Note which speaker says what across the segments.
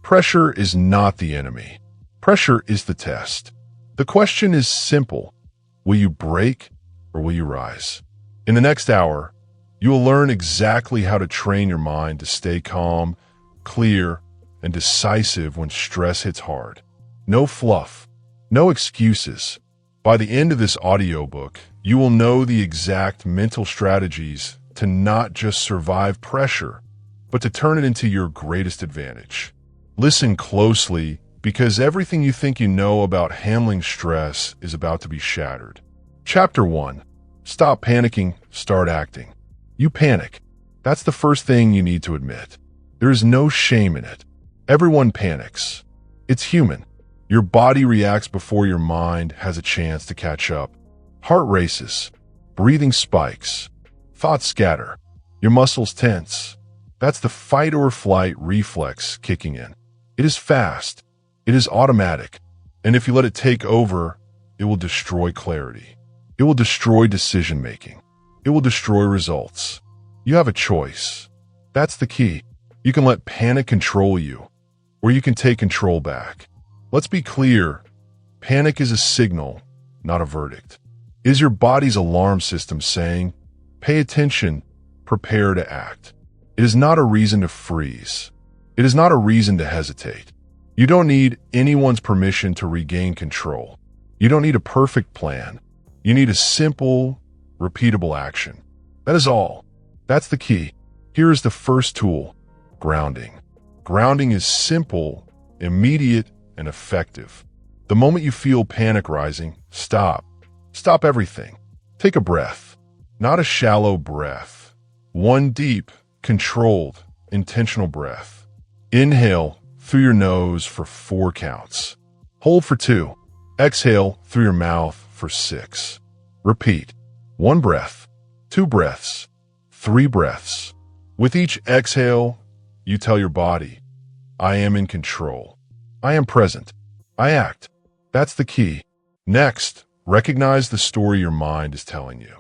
Speaker 1: Pressure is not the enemy. Pressure is the test. The question is simple. Will you break or will you rise? In the next hour, you will learn exactly how to train your mind to stay calm, clear, and decisive when stress hits hard. No fluff, no excuses. By the end of this audiobook, you will know the exact mental strategies to not just survive pressure, but to turn it into your greatest advantage. Listen closely, because everything you think you know about handling stress is about to be shattered. Chapter 1. Stop panicking, start acting. You panic. That's the first thing you need to admit. There is no shame in it. Everyone panics. It's human. Your body reacts before your mind has a chance to catch up. Heart races. Breathing spikes. Thoughts scatter. Your muscles tense. That's the fight or flight reflex kicking in. It is fast. It is automatic. And if you let it take over, it will destroy clarity. It will destroy decision-making. It will destroy results. You have a choice. That's the key. You can let panic control you, or you can take control back. Let's be clear. Panic is a signal, not a verdict. It is your body's alarm system saying, pay attention, prepare to act. It is not a reason to freeze. It is not a reason to hesitate. You don't need anyone's permission to regain control. You don't need a perfect plan. You need a simple, repeatable action. That is all. That's the key. Here is the first tool, grounding. Grounding is simple, immediate, and effective. The moment you feel panic rising, stop. Stop everything. Take a breath. Not a shallow breath. One deep, controlled, intentional breath. Inhale through your nose for 4 counts. Hold for 2. Exhale through your mouth for 6. Repeat. 1 breath, 2 breaths, 3 breaths. With each exhale, you tell your body, I am in control. I am present. I act. That's the key. Next, recognize the story your mind is telling you.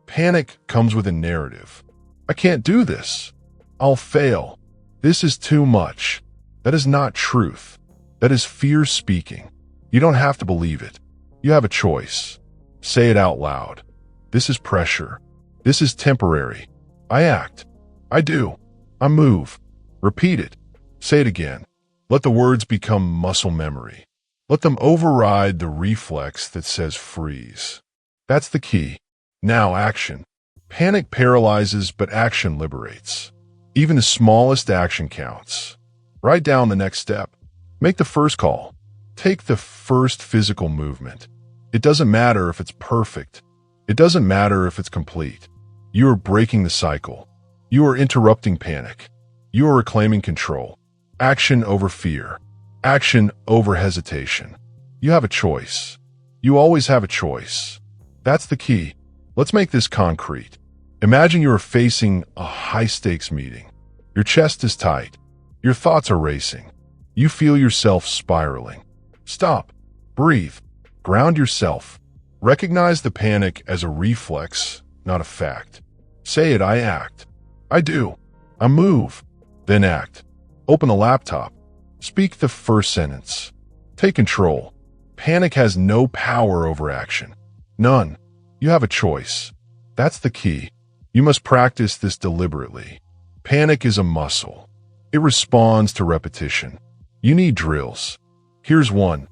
Speaker 1: Panic comes with a narrative. I can't do this. I'll fail. This is too much. That is not truth. That is fear speaking. You don't have to believe it. You have a choice. Say it out loud. This is pressure. This is temporary. I act. I do. I move. Repeat it. Say it again. Let the words become muscle memory. Let them override the reflex that says freeze. That's the key. Now action. Panic paralyzes, but action liberates. Even the smallest action counts. Write down the next step. Make the first call. Take the first physical movement. It doesn't matter if it's perfect. It doesn't matter if it's complete. You are breaking the cycle. You are interrupting panic. You are reclaiming control. Action over fear. Action over hesitation. You have a choice. You always have a choice. That's the key. Let's make this concrete. Imagine you are facing a high-stakes meeting. Your chest is tight. Your thoughts are racing. You feel yourself spiraling. Stop. Breathe. Ground yourself. Recognize the panic as a reflex, not a fact. Say it, I act. I do. I move. Then act. Open a laptop. Speak the first sentence. Take control. Panic has no power over action. None. You have a choice. That's the key. You must practice this deliberately. Panic is a muscle. It responds to repetition. You need drills. Here's one.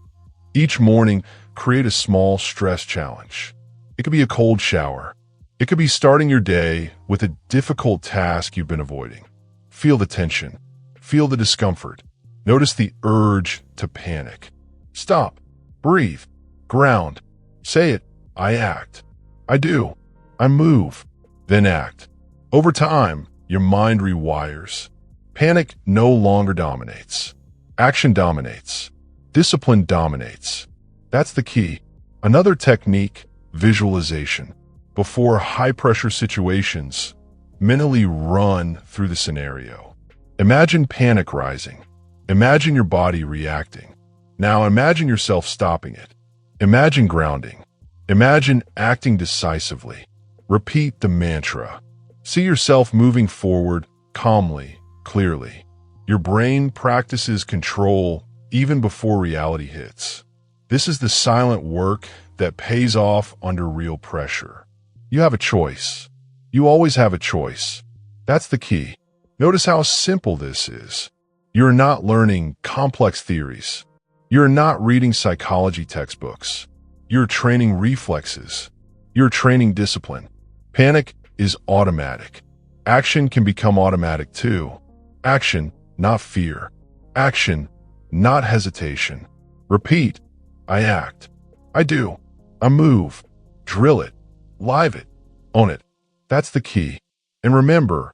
Speaker 1: Each morning, create a small stress challenge. It could be a cold shower. It could be starting your day with a difficult task you've been avoiding. Feel the tension. Feel the discomfort. Notice the urge to panic. Stop. Breathe. Ground. Say it. I act. I do. I move. Then act. Over time, your mind rewires. Panic no longer dominates. Action dominates. Discipline dominates. That's the key. Another technique, visualization. Before high-pressure situations, mentally run through the scenario. Imagine panic rising. Imagine your body reacting. Now imagine yourself stopping it. Imagine grounding. Imagine acting decisively. Repeat the mantra. See yourself moving forward calmly, clearly. Your brain practices control even before reality hits. This is the silent work that pays off under real pressure. You have a choice. You always have a choice. That's the key. Notice how simple this is. You're not learning complex theories. You're not reading psychology textbooks. You're training reflexes. You're training discipline. Panic is automatic. Action can become automatic too. Action, not fear. Action, not hesitation. Repeat. I act. I do. I move. Drill it. Live it. Own it. That's the key. And remember,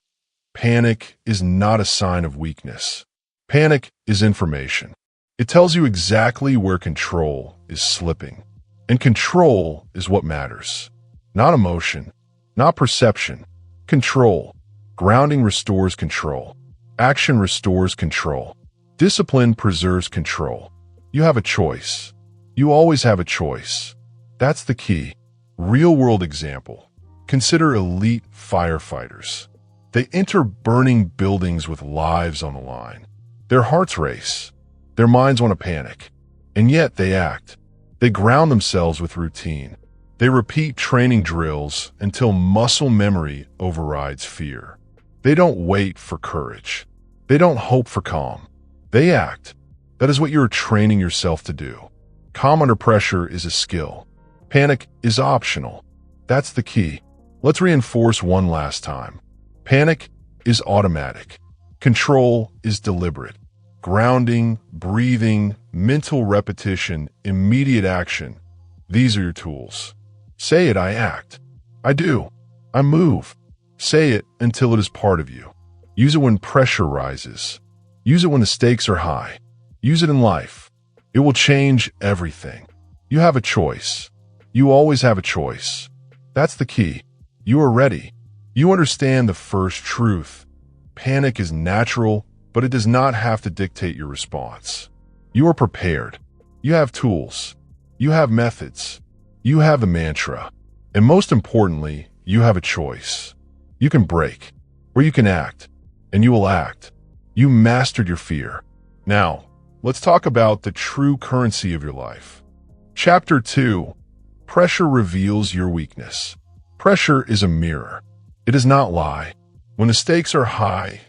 Speaker 1: panic is not a sign of weakness. Panic is information. It tells you exactly where control is slipping. And control is what matters. Not emotion, not perception. Control. Grounding restores control. Action restores control. Discipline preserves control. You have a choice. You always have a choice. That's the key. Real-world example. Consider elite firefighters. They enter burning buildings with lives on the line. Their hearts race. Their minds want to panic. And yet they act. They ground themselves with routine. They repeat training drills until muscle memory overrides fear. They don't wait for courage. They don't hope for calm. They act. That is what you are training yourself to do. Calm under pressure is a skill. Panic is optional. That's the key. Let's reinforce one last time. Panic is automatic. Control is deliberate. Grounding, breathing, mental repetition, immediate action. These are your tools. Say it, I act. I do. I move. Say it until it is part of you. Use it when pressure rises. Use it when the stakes are high. Use it in life. It will change everything. You have a choice. You always have a choice. That's the key. You are ready. You understand the first truth. Panic is natural, but it does not have to dictate your response. You are prepared. You have tools. You have methods. You have a mantra. And most importantly, you have a choice. You can break, or you can act, and you will act. You mastered your fear. Now, let's talk about the true currency of your life. Chapter 2. Pressure reveals your weakness. Pressure is a mirror. It does not lie. When the stakes are high,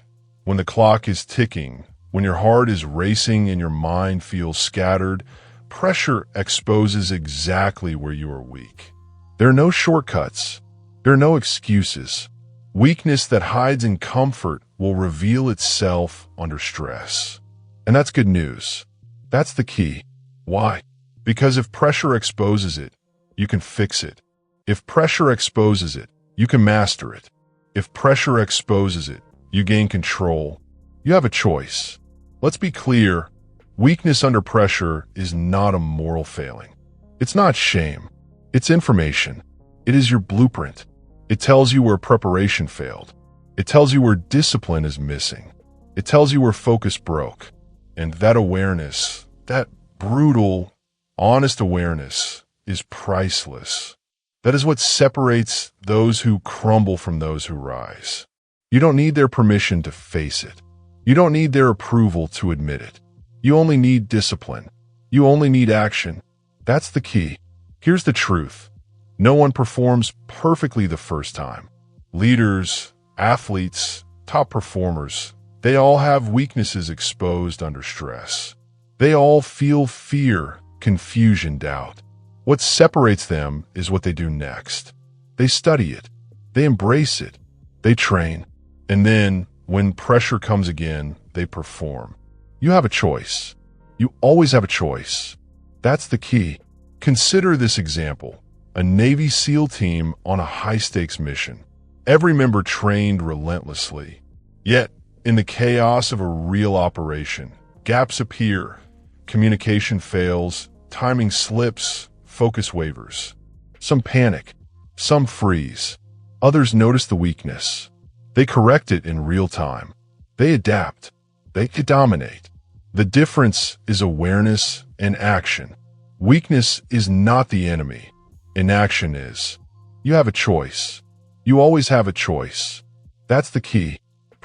Speaker 1: when the clock is ticking, when your heart is racing and your mind feels scattered, pressure exposes exactly where you are weak. There are no shortcuts. There are no excuses. Weakness that hides in comfort will reveal itself under stress. And that's good news. That's the key. Why? Because if pressure exposes it, you can fix it. If pressure exposes it, you can master it. If pressure exposes it, you gain control. You have a choice. Let's be clear. Weakness under pressure is not a moral failing. It's not shame. It's information. It is your blueprint. It tells you where preparation failed. It tells you where discipline is missing. It tells you where focus broke. And that awareness, that brutal, honest awareness, is priceless. That is what separates those who crumble from those who rise. You don't need their permission to face it. You don't need their approval to admit it. You only need discipline. You only need action. That's the key. Here's the truth. No one performs perfectly the first time. Leaders, athletes, top performers, they all have weaknesses exposed under stress. They all feel fear, confusion, doubt. What separates them is what they do next. They study it. They embrace it. They train. And then, when pressure comes again, they perform. You have a choice. You always have a choice. That's the key. Consider this example. A Navy SEAL team on a high-stakes mission. Every member trained relentlessly. Yet, in the chaos of a real operation, gaps appear, communication fails, timing slips, focus wavers. Some panic, some freeze. Others notice the weakness. They correct it in real time. They adapt. They dominate. The difference is awareness and action. Weakness is not the enemy. Inaction is. You have a choice. You always have a choice. That's the key.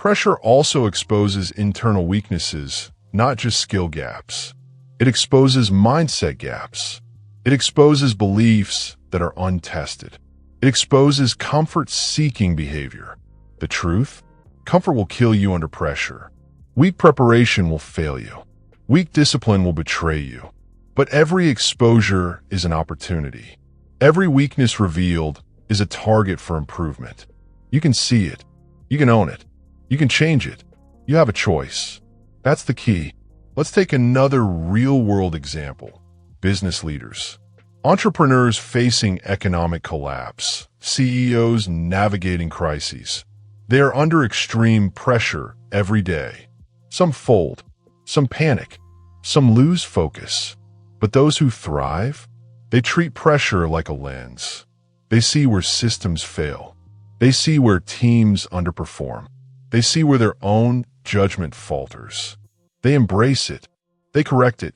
Speaker 1: Pressure also exposes internal weaknesses, not just skill gaps. It exposes mindset gaps. It exposes beliefs that are untested. It exposes comfort-seeking behavior. The truth? Comfort will kill you under pressure. Weak preparation will fail you. Weak discipline will betray you. But every exposure is an opportunity. Every weakness revealed is a target for improvement. You can see it. You can own it. You can change it. You have a choice. That's the key. Let's take another real-world example. Business leaders. Entrepreneurs facing economic collapse. CEOs navigating crises. They are under extreme pressure every day. Some fold. Some panic. Some lose focus. But those who thrive, they treat pressure like a lens. They see where systems fail. They see where teams underperform. They see where their own judgment falters. They embrace it. They correct it.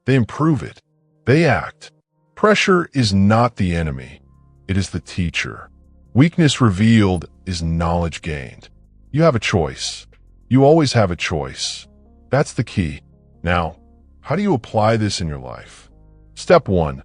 Speaker 1: They improve it. They act. Pressure is not the enemy. It is the teacher. Weakness revealed is knowledge gained. You have a choice. You always have a choice. That's the key. Now, how do you apply this in your life? Step 1.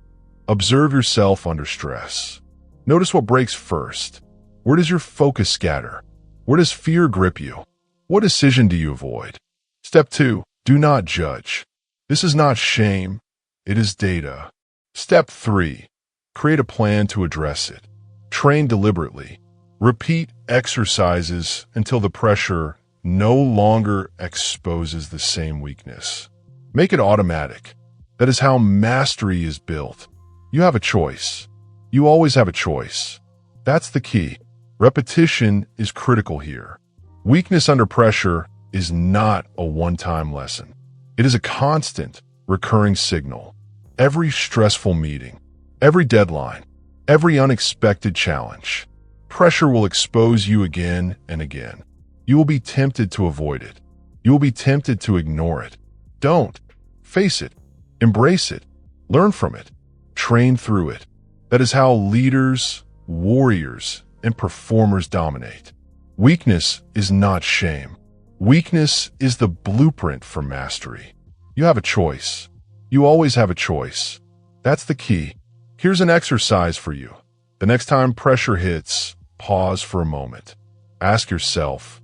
Speaker 1: Observe yourself under stress. Notice what breaks first. Where does your focus scatter? Where does fear grip you? What decision do you avoid? Step 2. Do not judge. This is not shame. It is data. Step 3. Create a plan to address it. Train deliberately. Repeat exercises until the pressure no longer exposes the same weakness. Make it automatic. That is how mastery is built. You have a choice. You always have a choice. That's the key. Repetition is critical here. Weakness under pressure is not a one-time lesson. It is a constant, recurring signal. Every stressful meeting, every deadline, every unexpected challenge, pressure will expose you again and again. You will be tempted to avoid it. You will be tempted to ignore it. Don't. Face it. Embrace it. Learn from it. Train through it. That is how leaders, warriors, and performers dominate. Weakness is not shame. Weakness is the blueprint for mastery. You have a choice. You always have a choice. That's the key. Here's an exercise for you. The next time pressure hits, pause for a moment. Ask yourself,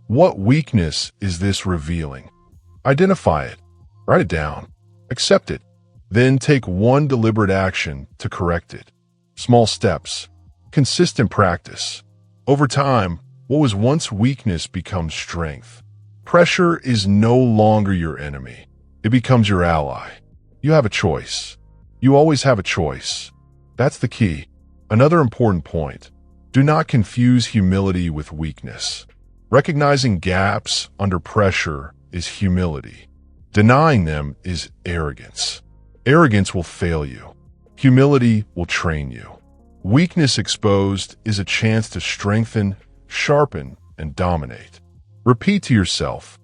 Speaker 1: what weakness is this revealing? Identify it. Write it down. Accept it. Then take one deliberate action to correct it. Small steps. Consistent practice. Over time, what was once weakness becomes strength. Pressure is no longer your enemy. It becomes your ally. You have a choice. You always have a choice. That's the key. Another important point. Do not confuse humility with weakness. Recognizing gaps under pressure is humility. Denying them is arrogance. Arrogance will fail you. Humility will train you. Weakness exposed is a chance to strengthen, sharpen, and dominate. Repeat to yourself,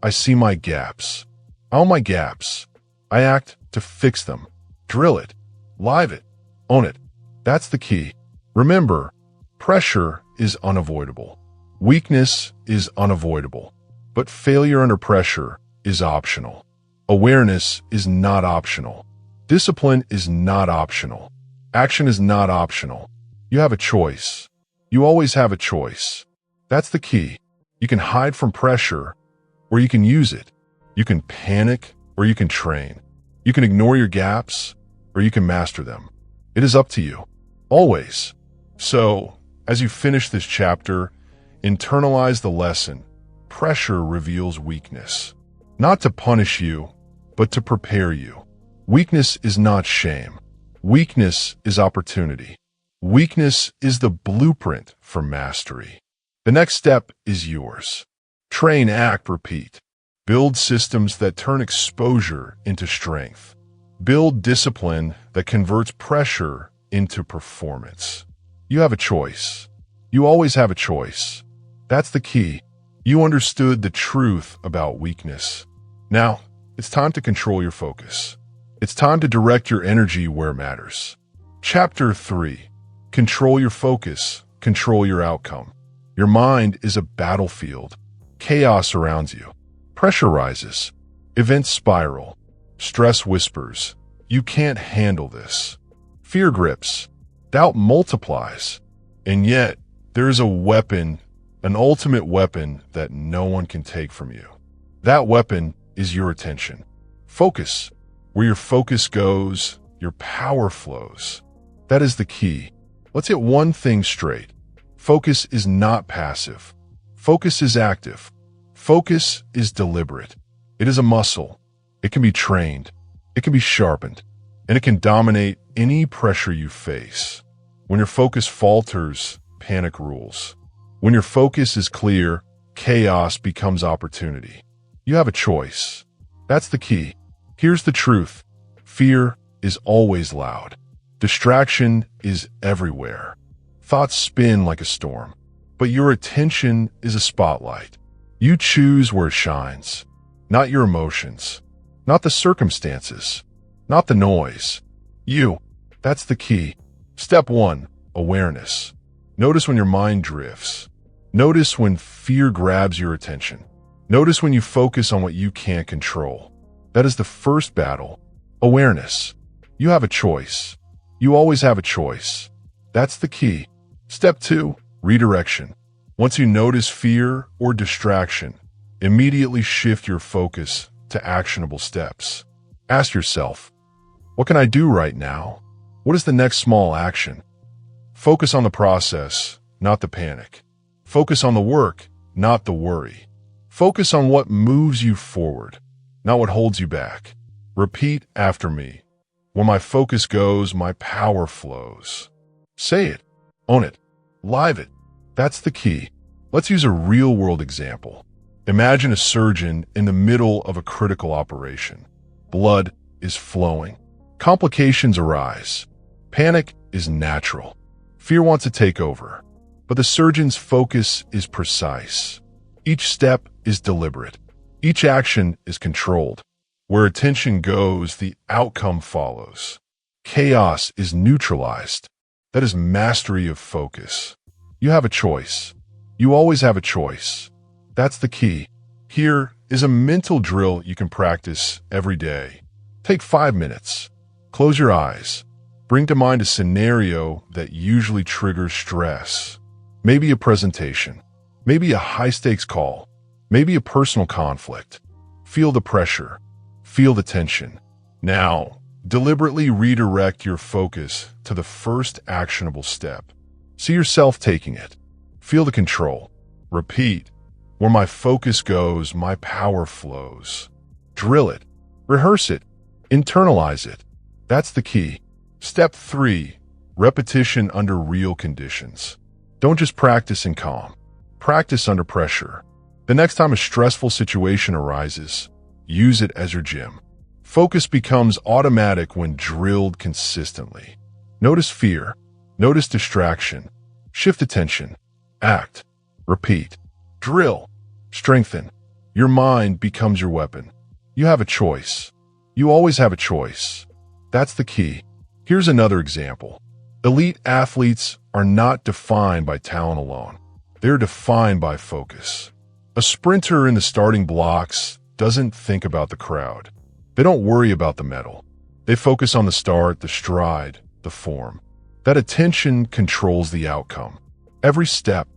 Speaker 1: I see my gaps. I own my gaps. I act to fix them. Drill it. Live it. Own it. That's the key. Remember, pressure is unavoidable. Weakness is unavoidable. But failure under pressure is optional. Awareness is not optional. Discipline is not optional. Action is not optional. You have a choice. You always have a choice. That's the key. You can hide from pressure, or you can use it. You can panic, or you can train. You can ignore your gaps, or you can master them. It is up to you. Always. So, as you finish this chapter, internalize the lesson. Pressure reveals weakness. Not to punish you, but to prepare you. Weakness is not shame. Weakness is opportunity. Weakness is the blueprint for mastery. The next step is yours. Train, act, repeat. Build systems that turn exposure into strength. Build discipline that converts pressure into performance. You have a choice. You always have a choice. That's the key. You understood the truth about weakness. Now, it's time to control your focus. It's time to direct your energy where it matters. Chapter 3. Control your focus. Control your outcome. Your mind is a battlefield. Chaos surrounds you. Pressure rises. Events spiral. Stress whispers, "You can't handle this." Fear grips. Doubt multiplies. And yet, there is a weapon, an ultimate weapon that no one can take from you. That weapon is your attention. Focus. Where your focus goes, your power flows. That is the key. Let's get one thing straight. Focus is not passive. Focus is active. Focus is deliberate. It is a muscle. It can be trained. It can be sharpened. And it can dominate any pressure you face. When your focus falters, panic rules. When your focus is clear, chaos becomes opportunity. You have a choice. That's the key. Here's the truth. Fear is always loud. Distraction is everywhere. Thoughts spin like a storm. But your attention is a spotlight. You choose where it shines. Not your emotions. Not the circumstances. Not the noise. You. That's the key. Step 1. Awareness. Notice when your mind drifts. Notice when fear grabs your attention. Notice when you focus on what you can't control. That is the first battle. Awareness. You have a choice. You always have a choice. That's the key. Step 2. Redirection. Once you notice fear or distraction, immediately shift your focus to actionable steps. Ask yourself, what can I do right now? What is the next small action? Focus on the process, not the panic. Focus on the work, not the worry. Focus on what moves you forward, not what holds you back. Repeat after me. Where my focus goes, my power flows. Say it. Own it. Live it. That's the key. Let's use a real-world example. Imagine a surgeon in the middle of a critical operation. Blood is flowing. Complications arise. Panic is natural. Fear wants to take over. But the surgeon's focus is precise. Each step is deliberate. Each action is controlled. Where attention goes, the outcome follows. Chaos is neutralized. That is mastery of focus. You have a choice. You always have a choice. That's the key. Here is a mental drill you can practice every day. Take 5 minutes. Close your eyes. Bring to mind a scenario that usually triggers stress. Maybe a presentation. Maybe a high-stakes call. Maybe a personal conflict. Feel the pressure. Feel the tension. Now, deliberately redirect your focus to the first actionable step. See yourself taking it. Feel the control. Repeat. Where my focus goes, my power flows. Drill it. Rehearse it. Internalize it. That's the key. Step 3. Repetition under real conditions. Don't just practice in calm. Practice under pressure. The next time a stressful situation arises, use it as your gym. Focus becomes automatic when drilled consistently. Notice fear. Notice distraction. Shift attention. Act. Repeat. Drill. Strengthen. Your mind becomes your weapon. You have a choice. You always have a choice. That's the key. Here's another example. Elite athletes are not defined by talent alone. They're defined by focus. A sprinter in the starting blocks doesn't think about the crowd. They don't worry about the medal. They focus on the start, the stride, the form. That attention controls the outcome. Every step,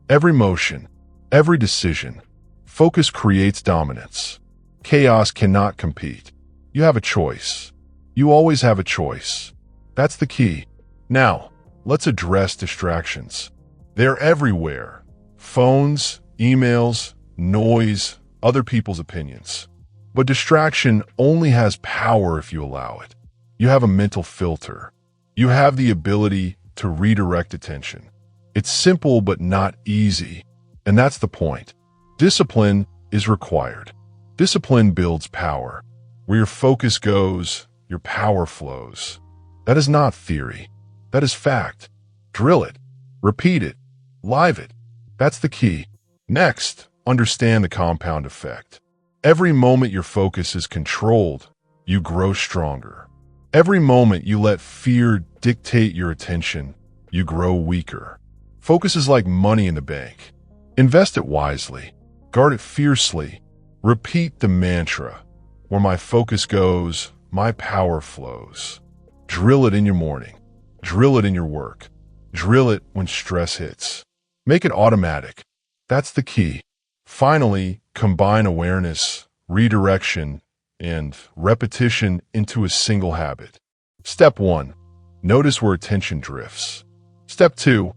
Speaker 1: every motion, every decision. Focus creates dominance. Chaos cannot compete. You have a choice. You always have a choice. That's the key. Now, let's address distractions. They're everywhere. Phones, emails, noise, other people's opinions. But distraction only has power if you allow it. You have a mental filter. You have the ability to redirect attention. It's simple but not easy, and that's the point. Discipline is required. Discipline builds power. Where your focus goes, your power flows. That is not theory. That is fact. Drill it. Repeat it. Live it. That's the key. Next, understand the compound effect. Every moment your focus is controlled, you grow stronger. Every moment you let fear dictate your attention, you grow weaker. Focus is like money in the bank. Invest it wisely. Guard it fiercely. Repeat the mantra. Where my focus goes, my power flows. Drill it in your morning. Drill it in your work. Drill it when stress hits. Make it automatic. That's the key. Finally, combine awareness, redirection, and repetition into a single habit. Step 1. Notice where attention drifts. Step 2.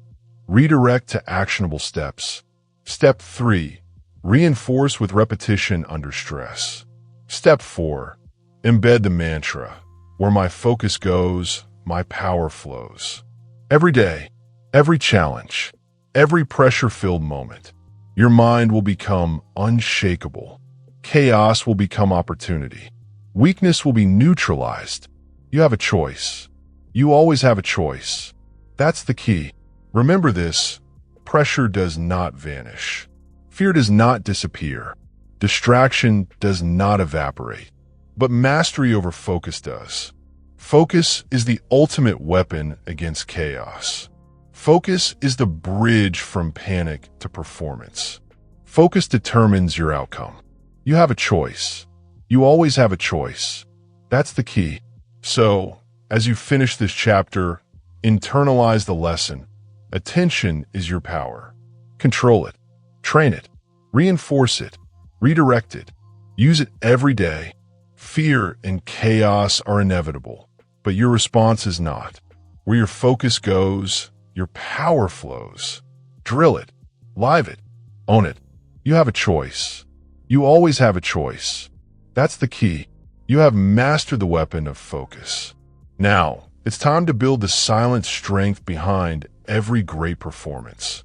Speaker 1: Redirect to actionable steps. Step 3. Reinforce with repetition under stress. Step 4. Embed the mantra. Where my focus goes, my power flows. Every day, every challenge, every pressure-filled moment, your mind will become unshakable. Chaos will become opportunity. Weakness will be neutralized. You have a choice. You always have a choice. That's the key. Remember this. Pressure does not vanish. Fear does not disappear. Distraction does not evaporate. But mastery over focus does. Focus is the ultimate weapon against chaos. Focus is the bridge from panic to performance. Focus determines your outcome. You have a choice. You always have a choice. That's the key. So, as you finish this chapter, internalize the lesson. Attention is your power. Control it. Train it. Reinforce it. Redirect it. Use it every day. Fear and chaos are inevitable, but your response is not. Where your focus goes, your power flows. Drill it. Live it. Own it. You have a choice. You always have a choice. That's the key. You have mastered the weapon of focus. Now, it's time to build the silent strength behind every great performance.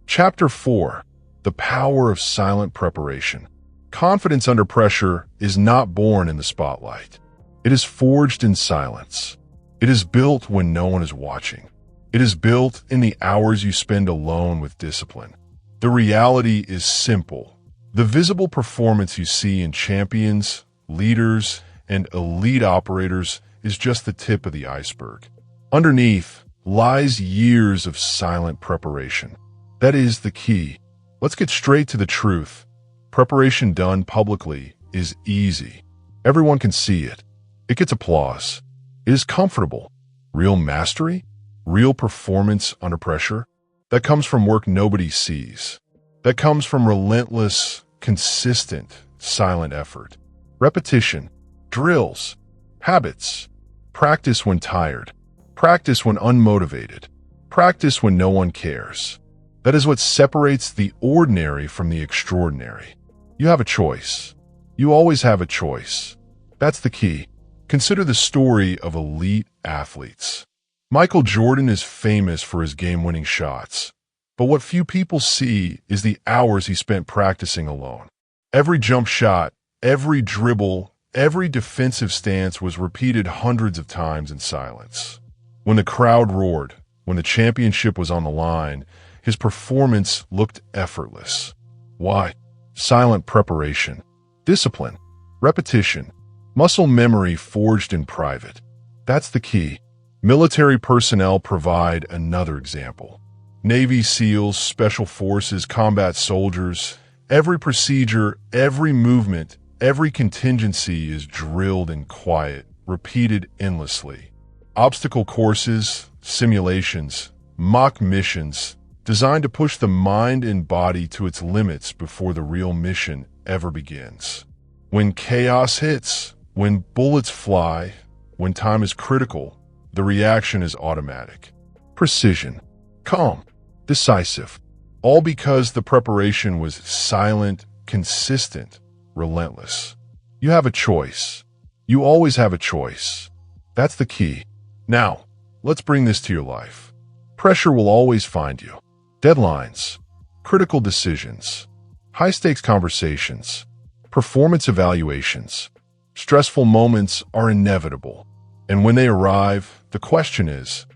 Speaker 1: Chapter 4. The Power of Silent Preparation. Confidence under pressure is not born in the spotlight. It is forged in silence. It is built when no one is watching. It is built in the hours you spend alone with discipline. The reality is simple. The visible performance you see in champions, leaders, and elite operators is just the tip of the iceberg. Underneath lies years of silent preparation. That is the key. Let's get straight to the truth. Preparation done publicly is easy. Everyone can see it. It gets applause. It is comfortable. Real mastery? Real performance under pressure? That comes from work nobody sees. That comes from relentless, consistent, silent effort. Repetition, drills, habits. Practice when tired. Practice when unmotivated. Practice when no one cares. That is what separates the ordinary from the extraordinary. You have a choice. You always have a choice. That's the key. Consider the story of elite athletes. Michael Jordan is famous for his game-winning shots, but what few people see is the hours he spent practicing alone. Every jump shot, every dribble, every defensive stance was repeated hundreds of times in silence. When the crowd roared, when the championship was on the line, his performance looked effortless. Why? Silent preparation, discipline, repetition, muscle memory forged in private. That's the key. Military personnel provide another example. Navy SEALs, Special Forces, combat soldiers, every procedure, every movement, every contingency is drilled in quiet, repeated endlessly. Obstacle courses, simulations, mock missions, designed to push the mind and body to its limits before the real mission ever begins. When chaos hits, when bullets fly, when time is critical, the reaction is automatic. Precision, calm, decisive, all because the preparation was silent, consistent, relentless. You have a choice. You always have a choice. That's the key. Now, let's bring this to your life. Pressure will always find you. Deadlines, critical decisions, high-stakes conversations, performance evaluations. Stressful moments are inevitable. And when they arrive, the question is,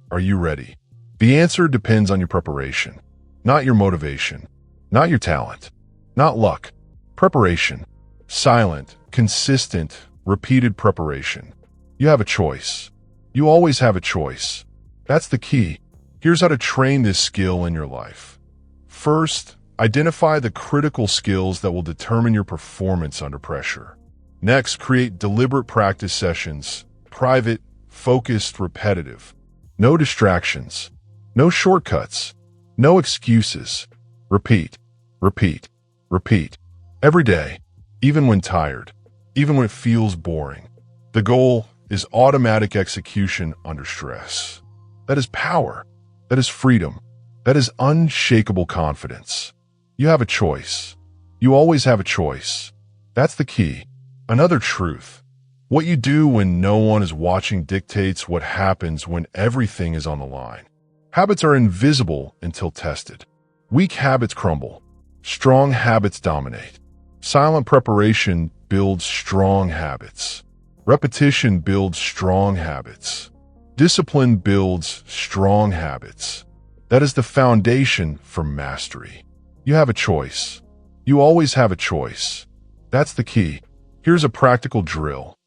Speaker 1: are you ready? The answer depends on your preparation, not your motivation, not your talent, not luck. Preparation. Silent, consistent, repeated preparation. You have a choice. You always have a choice. That's the key. Here's how to train this skill in your life. First, Identify the critical skills that will determine your performance under pressure. Next, create deliberate practice sessions, private, focused, repetitive. No distractions, no shortcuts, no excuses. Repeat, repeat, repeat. Every day, even when tired, even when it feels boring. The goal is automatic execution under stress. That is power. That is freedom. That is unshakable confidence. You have a choice. You always have a choice. That's the key. Another truth. What you do when no one is watching dictates what happens when everything is on the line. Habits are invisible until tested. Weak habits crumble. Strong habits dominate. Silent preparation builds strong habits. Repetition builds strong habits. Discipline builds strong habits. That is the foundation for mastery. You have a choice. You always have a choice. That's the key. Here's a practical drill.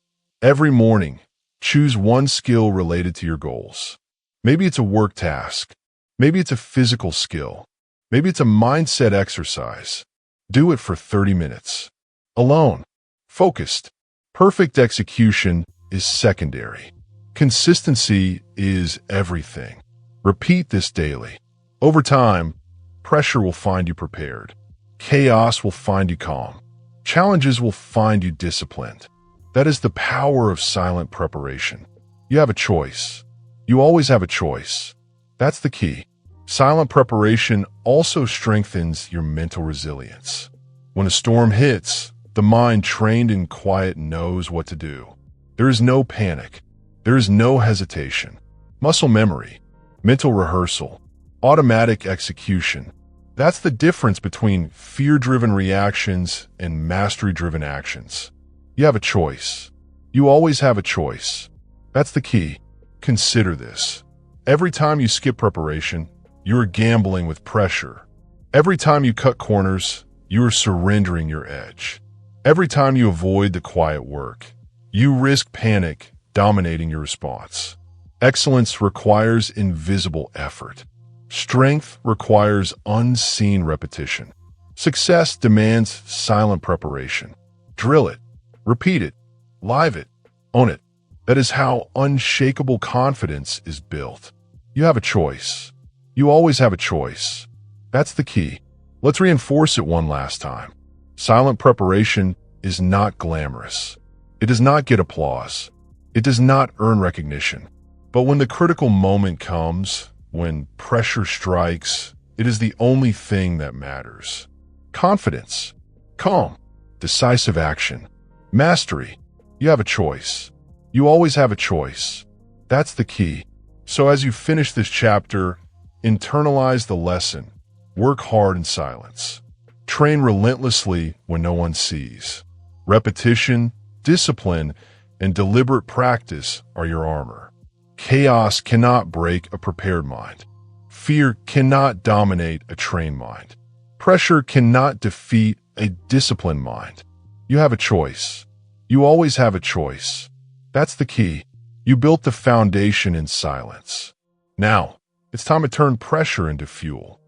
Speaker 1: Every morning, choose one skill related to your goals. Maybe it's a work task. Maybe it's a physical skill. Maybe it's a mindset exercise. Do it for 30 minutes. Alone. Focused. Perfect execution is secondary. Consistency is everything. Repeat this daily. Over time, pressure will find you prepared. Chaos will find you calm. Challenges will find you disciplined. That is the power of silent preparation. You have a choice. You always have a choice. That's the key. Silent preparation also strengthens your mental resilience. When a storm hits, the mind trained in quiet knows what to do. There is no panic. There is no hesitation. Muscle memory, mental rehearsal, automatic execution. That's the difference between fear-driven reactions and mastery-driven actions. You have a choice. You always have a choice. That's the key. Consider this. Every time you skip preparation, you are gambling with pressure. Every time you cut corners, you are surrendering your edge. Every time you avoid the quiet work, you risk panic dominating your response. Excellence requires invisible effort. Strength requires unseen repetition. Success demands silent preparation. Drill it, repeat it, live it, own it. That is how unshakable confidence is built. You have a choice. You always have a choice. That's the key. Let's reinforce it one last time. Silent preparation is not glamorous. It does not get applause. It does not earn recognition. But when the critical moment comes, when pressure strikes, it is the only thing that matters. Confidence, calm, decisive action, mastery. You have a choice. You always have a choice. That's the key. So as you finish this chapter, internalize the lesson. Work hard in silence. Train relentlessly when no one sees. Repetition, discipline, and deliberate practice are your armor. Chaos cannot break a prepared mind. Fear cannot dominate a trained mind. Pressure cannot defeat a disciplined mind. You have a choice. You always have a choice. That's the key. You built the foundation in silence. Now, it's time to turn pressure into fuel.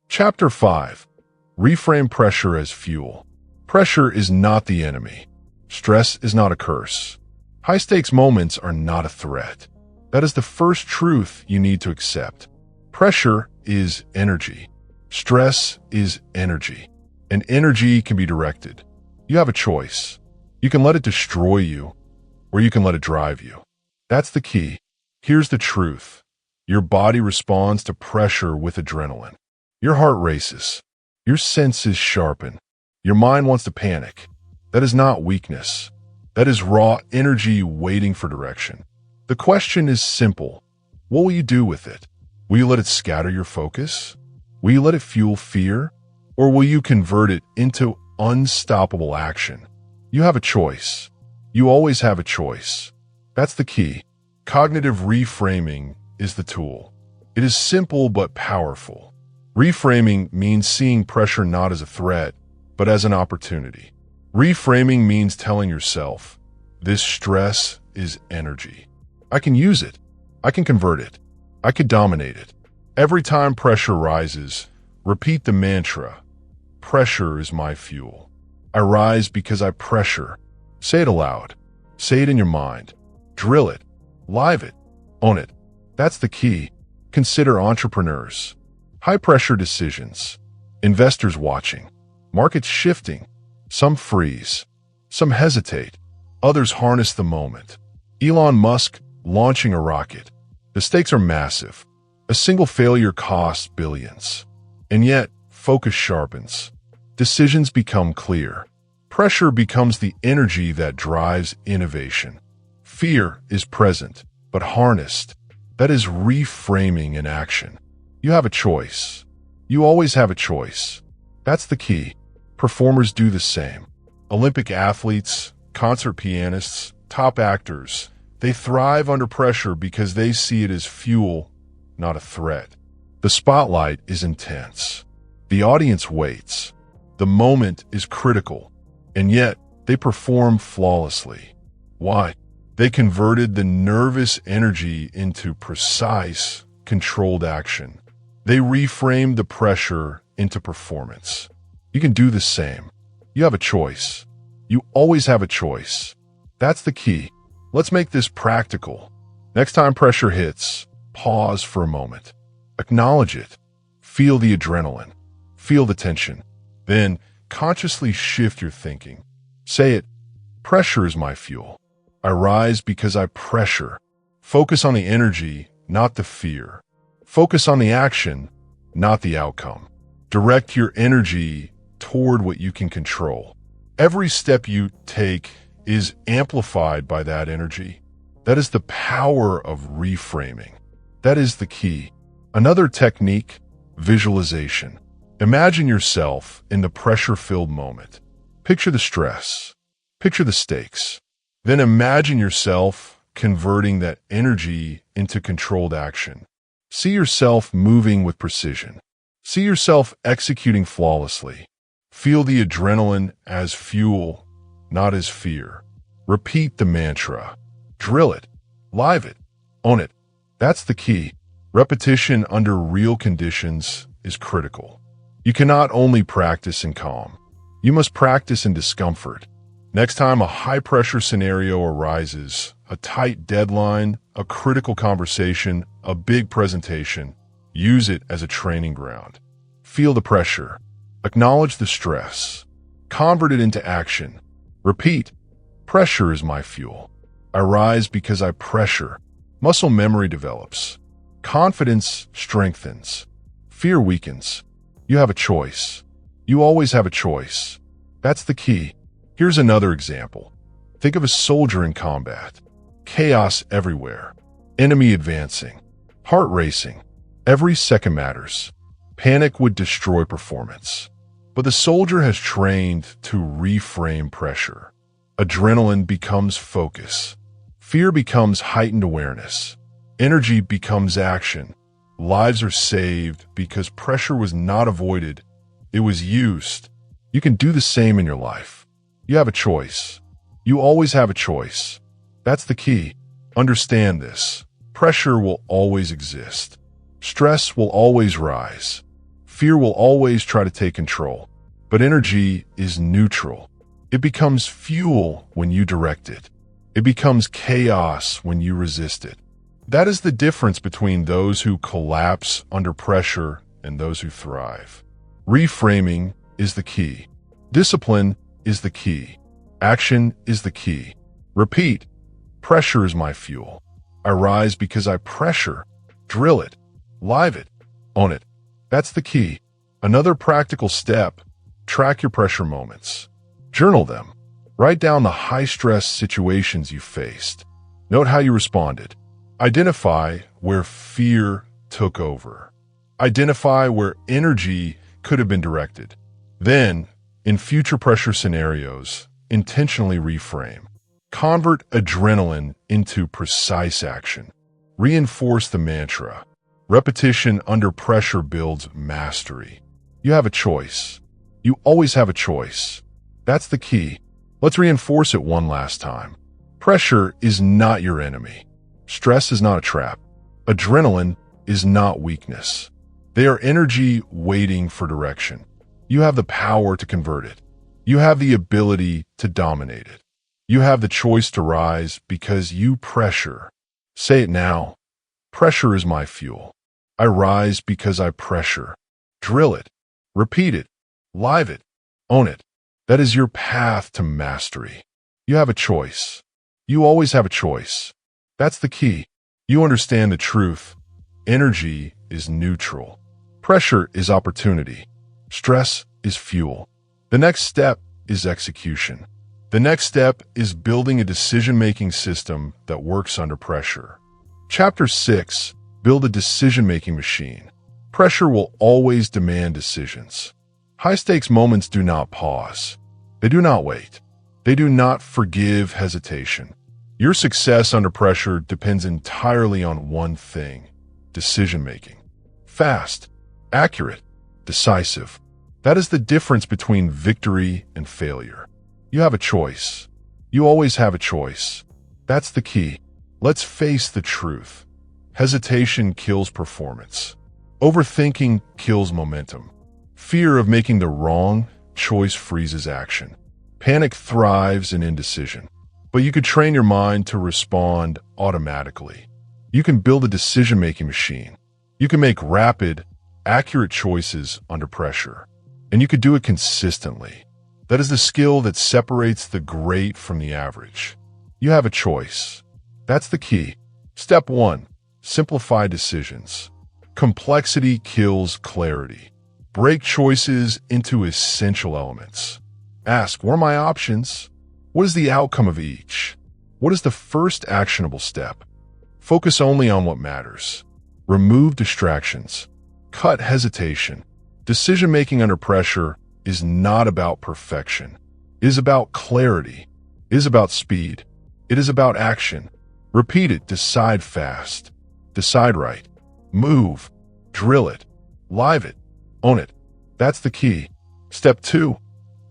Speaker 1: Chapter 5. Reframe pressure as fuel. Pressure is not the enemy. Stress is not a curse. High-stakes moments are not a threat. That is the first truth you need to accept. Pressure is energy. Stress is energy. And energy can be directed. You have a choice. You can let it destroy you, or you can let it drive you. That's the key. Here's the truth. Your body responds to pressure with adrenaline. Your heart races. Your senses sharpen. Your mind wants to panic. That is not weakness. That is raw energy waiting for direction. The question is simple. What will you do with it? Will you let it scatter your focus? Will you let it fuel fear? Or will you convert it into unstoppable action? You have a choice. You always have a choice. That's the key. Cognitive reframing is the tool. It is simple but powerful. Reframing means seeing pressure not as a threat, but as an opportunity. Reframing means telling yourself, this stress is energy. I can use it. I can convert it. I could dominate it. Every time pressure rises, repeat the mantra, pressure is my fuel. I rise because I pressure. Say it aloud. Say it in your mind. Drill it. Live it. Own it. That's the key. Consider entrepreneurs. High-pressure decisions. Investors watching. Markets shifting. Some freeze. Some hesitate. Others harness the moment. Elon Musk launching a rocket. The stakes are massive. A single failure costs billions. And yet, focus sharpens. Decisions become clear. Pressure becomes the energy that drives innovation. Fear is present, but harnessed. That is reframing in action. You have a choice. You always have a choice. That's the key. Performers do the same. Olympic athletes, concert pianists, top actors, they thrive under pressure because they see it as fuel, not a threat. The spotlight is intense. The audience waits. The moment is critical, and yet they perform flawlessly. Why? They converted the nervous energy into precise, controlled action. They reframed the pressure into performance. You can do the same. You have a choice. You always have a choice. That's the key. Let's make this practical. Next time pressure hits, pause for a moment. Acknowledge it. Feel the adrenaline. Feel the tension. Then consciously shift your thinking. Say it, pressure is my fuel. I rise because I pressure. Focus on the energy, not the fear. Focus on the action, not the outcome. Direct your energy toward what you can control. Every step you take is amplified by that energy. That is the power of reframing. That is the key. Another technique, visualization. Imagine yourself in the pressure-filled moment. Picture the stress. Picture the stakes. Then imagine yourself converting that energy into controlled action. See yourself moving with precision. See yourself executing flawlessly. Feel the adrenaline as fuel, not as fear. Repeat the mantra. Drill it. Live it. Own it. That's the key. Repetition under real conditions is critical. You cannot only practice in calm. You must practice in discomfort. Next time a high-pressure scenario arises, a tight deadline, a critical conversation, a big presentation, use it as a training ground. Feel the pressure. Acknowledge the stress. Convert it into action. Repeat, pressure is my fuel. I rise because I pressure. Muscle memory develops. Confidence strengthens. Fear weakens. You have a choice. You always have a choice. That's the key. Here's another example. Think of a soldier in combat. Chaos everywhere. Enemy advancing. Heart racing. Every second matters. Panic would destroy performance. But the soldier has trained to reframe pressure. Adrenaline becomes focus. Fear becomes heightened awareness. Energy becomes action. Lives are saved because pressure was not avoided. It was used. You can do the same in your life. You have a choice. You always have a choice. That's the key. Understand this. Pressure will always exist. Stress will always rise. Fear will always try to take control. But energy is neutral. It becomes fuel when you direct it. It becomes chaos when you resist it. That is the difference between those who collapse under pressure and those who thrive. Reframing is the key. Discipline is the key. Action is the key. Repeat, pressure is my fuel. I rise because I pressure. Drill it. Live it. Own it. That's the key. Another practical step, track your pressure moments. Journal them. Write down the high-stress situations you faced. Note how you responded. Identify where fear took over. Identify where energy could have been directed. Then, in future pressure scenarios, intentionally reframe. Convert adrenaline into precise action. Reinforce the mantra. Repetition under pressure builds mastery. You have a choice. You always have a choice. That's the key. Let's reinforce it one last time. Pressure is not your enemy. Stress is not a trap. Adrenaline is not weakness. They are energy waiting for direction. You have the power to convert it. You have the ability to dominate it. You have the choice to rise because you pressure. Say it now. Pressure is my fuel. I rise because I pressure. Drill it. Repeat it. Live it. Own it. That is your path to mastery. You have a choice. You always have a choice. That's the key. You understand the truth. Energy is neutral. Pressure is opportunity. Stress is fuel. The next step is execution. The next step is building a decision-making system that works under pressure. Chapter 6. Build a decision-making machine. Pressure will always demand decisions. High-stakes moments do not pause. They do not wait. They do not forgive hesitation. Your success under pressure depends entirely on one thing: decision-making. Fast, accurate, decisive. That is the difference between victory and failure. You have a choice. You always have a choice. That's the key. Let's face the truth. Hesitation kills performance. Overthinking kills momentum. Fear of making the wrong choice freezes action. Panic thrives in indecision. But you could train your mind to respond automatically. You can build a decision-making machine. You can make rapid, accurate choices under pressure. And you could do it consistently. That is the skill that separates the great from the average. You have a choice. That's the key. Step 1. Simplify decisions. Complexity kills clarity. Break choices into essential elements. Ask, what are my options? What is the outcome of each? What is the first actionable step? Focus only on what matters. Remove distractions. Cut hesitation. Decision-making under pressure is not about perfection. It is about clarity. It is about speed. It is about action. Repeat it. Decide fast. Decide right. Move. Drill it. Live it. Own it. That's the key. Step 2.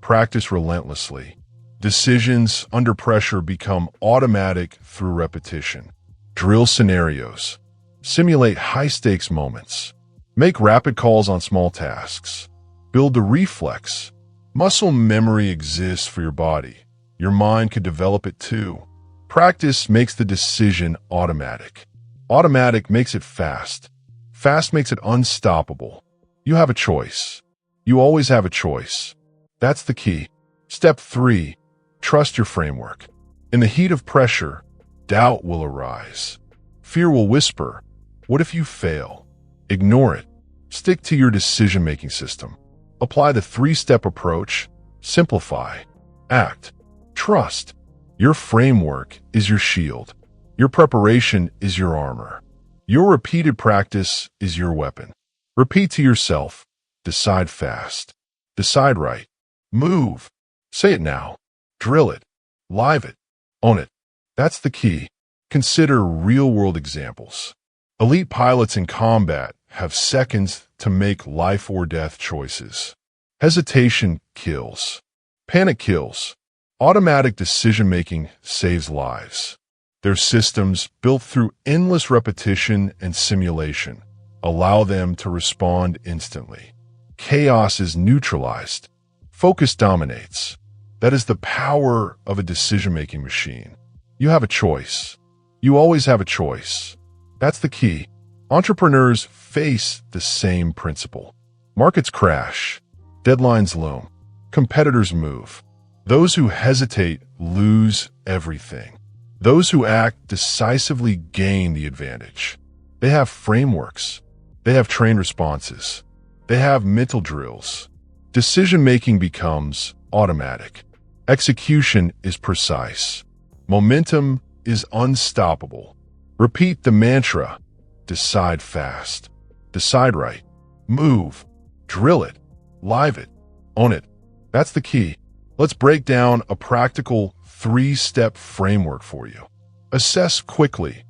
Speaker 1: Practice relentlessly. Decisions under pressure become automatic through repetition. Drill scenarios. Simulate high-stakes moments. Make rapid calls on small tasks. Build the reflex. Muscle memory exists for your body. Your mind could develop it too. Practice makes the decision automatic. Automatic makes it fast. Fast makes it unstoppable. You have a choice. You always have a choice. That's the key. Step 3. Trust your framework. In the heat of pressure, doubt will arise. Fear will whisper, "What if you fail?" Ignore it. Stick to your decision-making system. Apply the 3-step approach. Simplify. Act. Trust. Your framework is your shield. Your preparation is your armor. Your repeated practice is your weapon. Repeat to yourself. Decide fast. Decide right. Move. Say it now. Drill it. Live it. Own it. That's the key. Consider real-world examples. Elite pilots in combat have seconds to make life-or-death choices. Hesitation kills. Panic kills. Automatic decision-making saves lives. Their systems, built through endless repetition and simulation, allow them to respond instantly. Chaos is neutralized. Focus dominates. That is the power of a decision-making machine. You have a choice. You always have a choice. That's the key. Entrepreneurs face the same principle. Markets crash. Deadlines loom. Competitors move. Those who hesitate lose everything. Those who act decisively gain the advantage. They have frameworks. They have trained responses. They have mental drills. Decision-making becomes automatic. Execution is precise. Momentum is unstoppable. Repeat the mantra. Decide fast. Decide right. Move. Drill it. Live it. Own it. That's the key. Let's break down a practical 3-step framework for you. Assess quickly.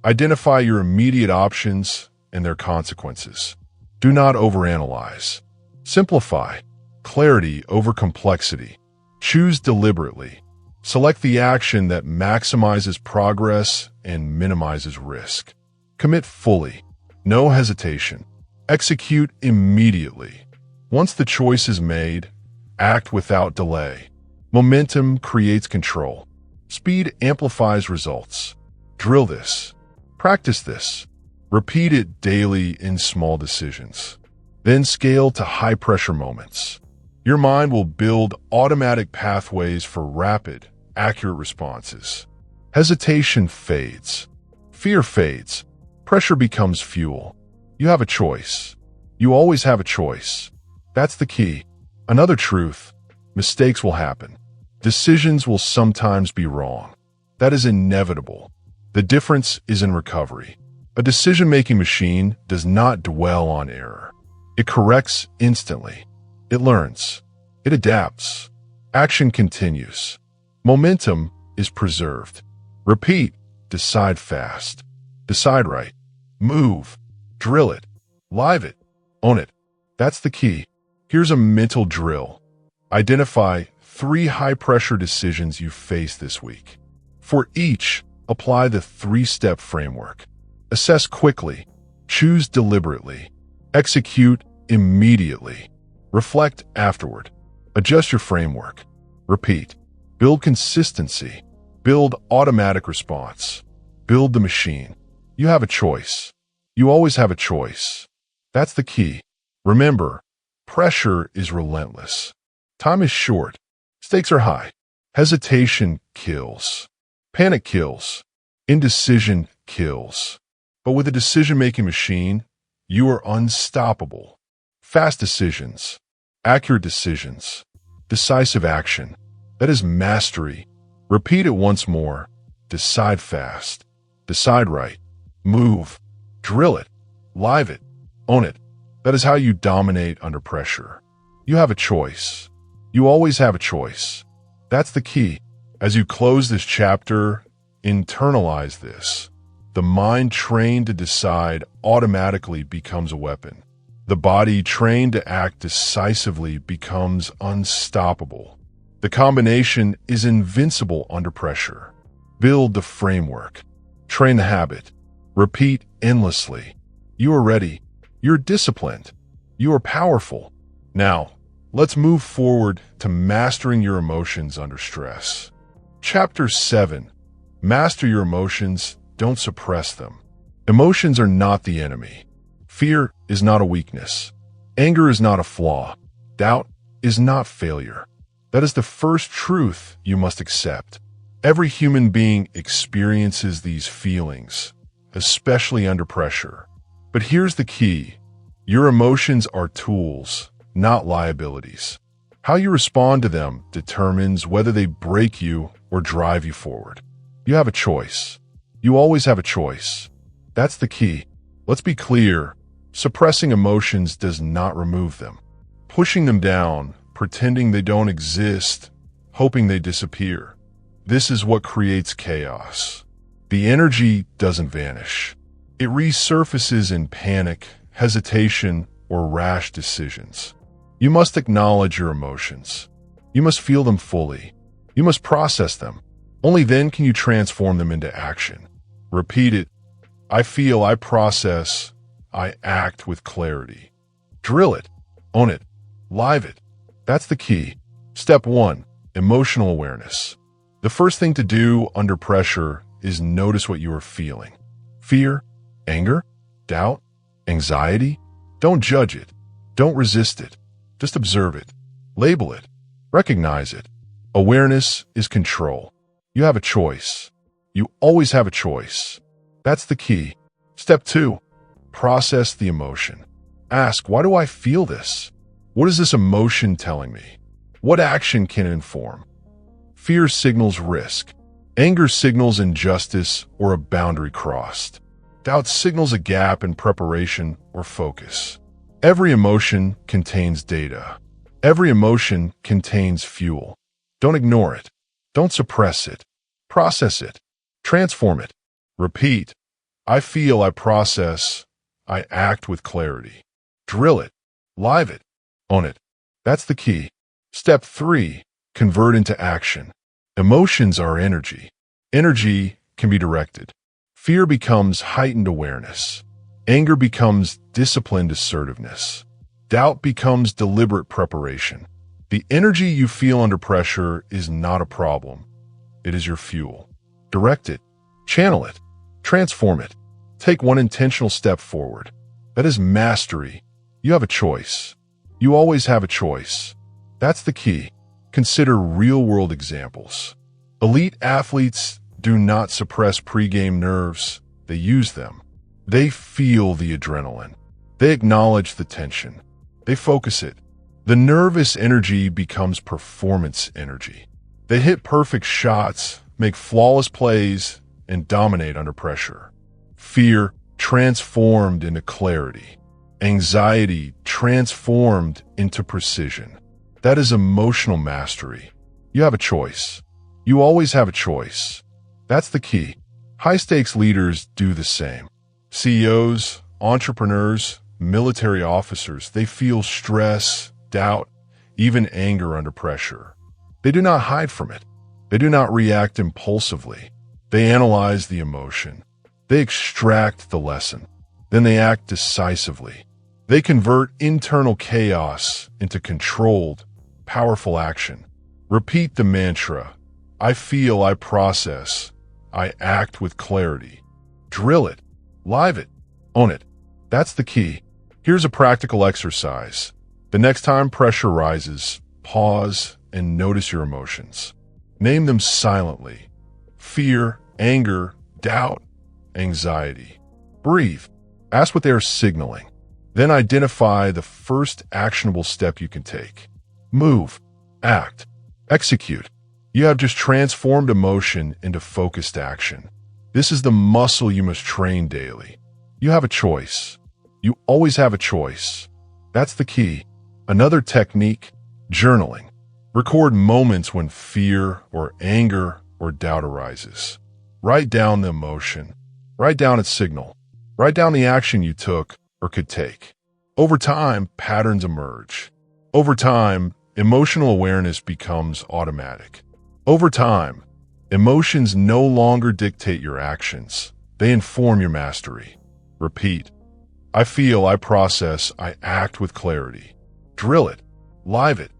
Speaker 1: Identify your immediate options and their consequences. Do not overanalyze. Simplify. Clarity over complexity. Choose deliberately. Select the action that maximizes progress and minimizes risk. Commit fully. No hesitation. Execute immediately. Once the choice is made, act without delay. Momentum creates control. Speed amplifies results. Drill this. Practice this. Repeat it daily in small decisions. Then scale to high-pressure moments. Your mind will build automatic pathways for rapid, accurate responses. Hesitation fades. Fear fades. Pressure becomes fuel. You have a choice. You always have a choice. That's the key. Another truth: mistakes will happen. Decisions will sometimes be wrong. That is inevitable. The difference is in recovery. A decision-making machine does not dwell on error. It corrects instantly. It learns. It adapts. Action continues. Momentum is preserved. Repeat. Decide fast. Decide right. Move. Drill it. Live it. Own it. That's the key. Here's a mental drill. Identify 3 high-pressure decisions you face this week. For each, apply the 3-step framework. Assess quickly. Choose deliberately. Execute immediately. Reflect afterward. Adjust your framework. Repeat. Build consistency. Build automatic response. Build the machine. You have a choice. You always have a choice. That's the key. Remember, pressure is relentless. Time is short. Stakes are high. Hesitation kills. Panic kills. Indecision kills. But with a decision-making machine, you are unstoppable. Fast decisions. Accurate decisions. Decisive action. That is mastery. Repeat it once more. Decide fast. Decide right. Move. Drill it. Live it. Own it. That is how you dominate under pressure. You have a choice. You always have a choice. That's the key. As you close this chapter, internalize this. The mind trained to decide automatically becomes a weapon. The body trained to act decisively becomes unstoppable. The combination is invincible under pressure. Build the framework. Train the habit. Repeat endlessly. You are ready. You're disciplined. You are powerful. Now, let's move forward to mastering your emotions under stress. Chapter 7. Master your emotions, don't suppress them. Emotions are not the enemy. Fear is not a weakness. Anger is not a flaw. Doubt is not failure. That is the first truth you must accept. Every human being experiences these feelings, especially under pressure. But here's the key. Your emotions are tools, not liabilities. How you respond to them determines whether they break you or drive you forward. You have a choice. You always have a choice. That's the key. Let's be clear. Suppressing emotions does not remove them. Pushing them down, pretending they don't exist, hoping they disappear. This is what creates chaos. The energy doesn't vanish. It resurfaces in panic, hesitation, or rash decisions. You must acknowledge your emotions. You must feel them fully. You must process them. Only then can you transform them into action. Repeat it. I feel, I process, I act with clarity. Drill it. Own it. Live it. That's the key. Step 1. Emotional awareness. The first thing to do under pressure is notice what you are feeling. Fear, anger, doubt, anxiety. Don't judge it. Don't resist it. Just observe it. Label it. Recognize it. Awareness is control. You have a choice. You always have a choice. That's the key. Step 2. Process the emotion. Ask, why do I feel this? What is this emotion telling me? What action can it inform? Fear signals risk. Anger signals injustice or a boundary crossed. Doubt signals a gap in preparation or focus. Every emotion contains data. Every emotion contains fuel. Don't ignore it. Don't suppress it. Process it. Transform it. Repeat. I feel, I process, I act with clarity. Drill it. Live it. Own it. That's the key. Step 3. Convert into action. Emotions are energy. Energy can be directed. Fear becomes heightened awareness. Anger becomes disciplined assertiveness. Doubt becomes deliberate preparation. The energy you feel under pressure is not a problem. It is your fuel. Direct it, channel it, transform it. Take one intentional step forward. That is mastery. You have a choice. You always have a choice. That's the key. Consider real-world examples. Elite athletes do not suppress pre-game nerves. They use them. They feel the adrenaline. They acknowledge the tension. They focus it. The nervous energy becomes performance energy. They hit perfect shots, make flawless plays, and dominate under pressure. Fear transformed into clarity. Anxiety transformed into precision. That is emotional mastery. You have a choice. You always have a choice. That's the key. High-stakes leaders do the same. CEOs, entrepreneurs, military officers, they feel stress, doubt, even anger under pressure. They do not hide from it. They do not react impulsively. They analyze the emotion. They extract the lesson. Then they act decisively. They convert internal chaos into controlled, powerful action. Repeat the mantra, I feel, I process, I act with clarity. Drill it, live it, own it. That's the key. Here's a practical exercise. The next time pressure rises, pause and notice your emotions. Name them silently. Fear, anger, doubt, anxiety. Breathe. Ask what they are signaling. Then identify the first actionable step you can take. Move, act, execute. You have just transformed emotion into focused action. This is the muscle you must train daily. You have a choice. You always have a choice. That's the key. Another technique, journaling. Record moments when fear or anger or doubt arises. Write down the emotion. Write down its signal. Write down the action you took or could take. Over time, patterns emerge. Over time, emotional awareness becomes automatic. Over time, emotions no longer dictate your actions. They inform your mastery. Repeat. I feel, I process, I act with clarity. Drill it, live it,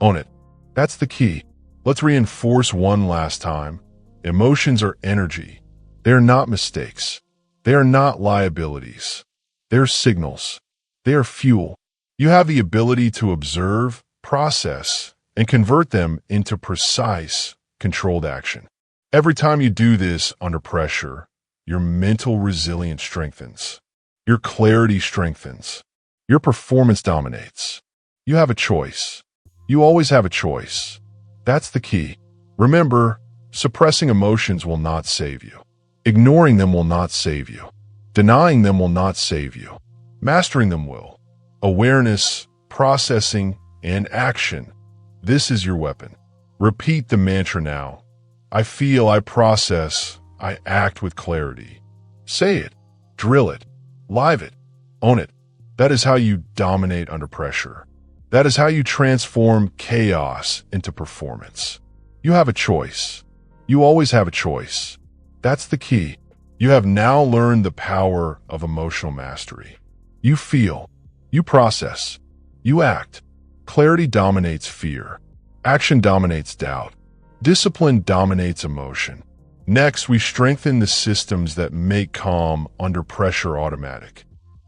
Speaker 1: own it. That's the key. Let's reinforce one last time. Emotions are energy. They are not mistakes. They are not liabilities. They are signals. They are fuel. You have the ability to observe, process, and convert them into precise, controlled action. Every time you do this under pressure, your mental resilience strengthens. Your clarity strengthens. Your performance dominates. You have a choice. You always have a choice. That's the key. Remember, suppressing emotions will not save you. Ignoring them will not save you. Denying them will not save you. Mastering them will. Awareness, processing, and action. This is your weapon. Repeat the mantra now. I feel, I process, I act with clarity. Say it, drill it, live it, own it. That is how you dominate under pressure. That is how you transform chaos into performance. You have a choice. You always have a choice. That's the key. You have now learned the power of emotional mastery. You feel. You process. You act. Clarity dominates fear. Action dominates doubt. Discipline dominates emotion. Next, we strengthen the systems that make calm under pressure automatic.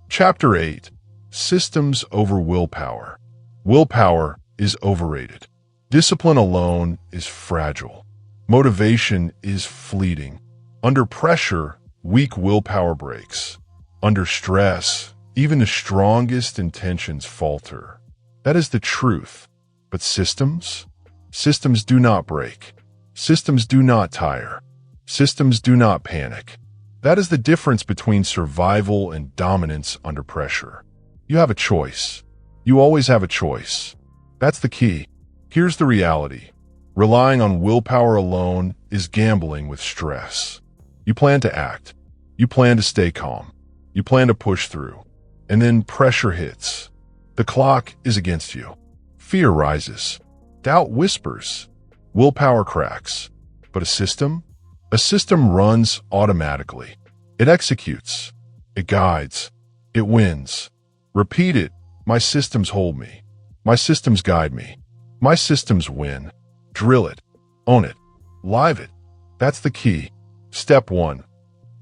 Speaker 1: Chapter 8. Systems over willpower. Willpower is overrated. Discipline alone is fragile. Motivation is fleeting. Under pressure, weak willpower breaks. Under stress, even the strongest intentions falter. That is the truth. But systems? Systems do not break. Systems do not tire. Systems do not panic. That is the difference between survival and dominance under pressure. You have a choice. You always have a choice. That's the key. Here's the reality. Relying on willpower alone is gambling with stress. You plan to act. You plan to stay calm. You plan to push through. And then pressure hits. The clock is against you. Fear rises. Doubt whispers. Willpower cracks. But a system? A system runs automatically. It executes. It guides. It wins. Repeat it, My systems hold me. My systems guide me. My systems win. Drill it. Own it. Live it. That's the key. Step 1.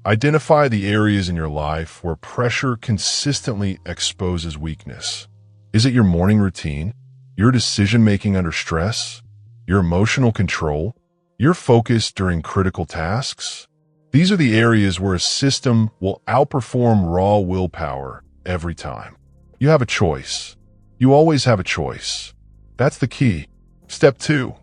Speaker 1: Identify the areas in your life where pressure consistently exposes weakness. Is it your morning routine? Your decision-making under stress? Your emotional control? Your focus during critical tasks? These are the areas where a system will outperform raw willpower every time. You have a choice. You always have a choice. That's the key. Step 2.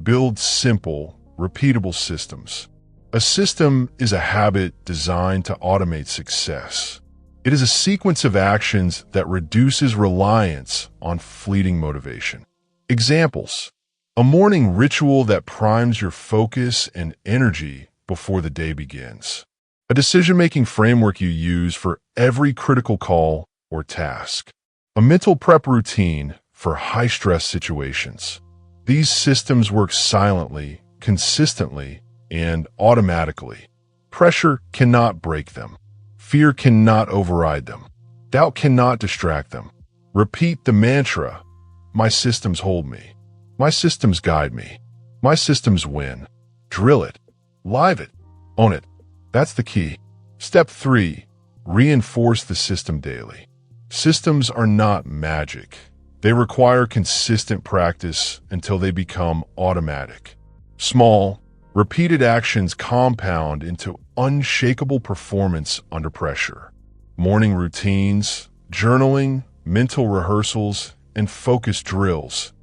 Speaker 1: Build simple, repeatable systems. A system is a habit designed to automate success. It is a sequence of actions that reduces reliance on fleeting motivation. Examples: a morning ritual that primes your focus and energy before the day begins. A decision-making framework you use for every critical call or task. A mental prep routine for high-stress situations. These systems work silently, consistently, and automatically. Pressure cannot break them. Fear cannot override them. Doubt cannot distract them. Repeat the mantra, my systems hold me. My systems guide me. My systems win. Drill it. Live it. Own it. That's the key. Step 3. Reinforce the system daily. Systems are not magic. They require consistent practice until they become automatic. Small, repeated actions compound into unshakable performance under pressure. Morning routines, journaling, mental rehearsals, and focus drills.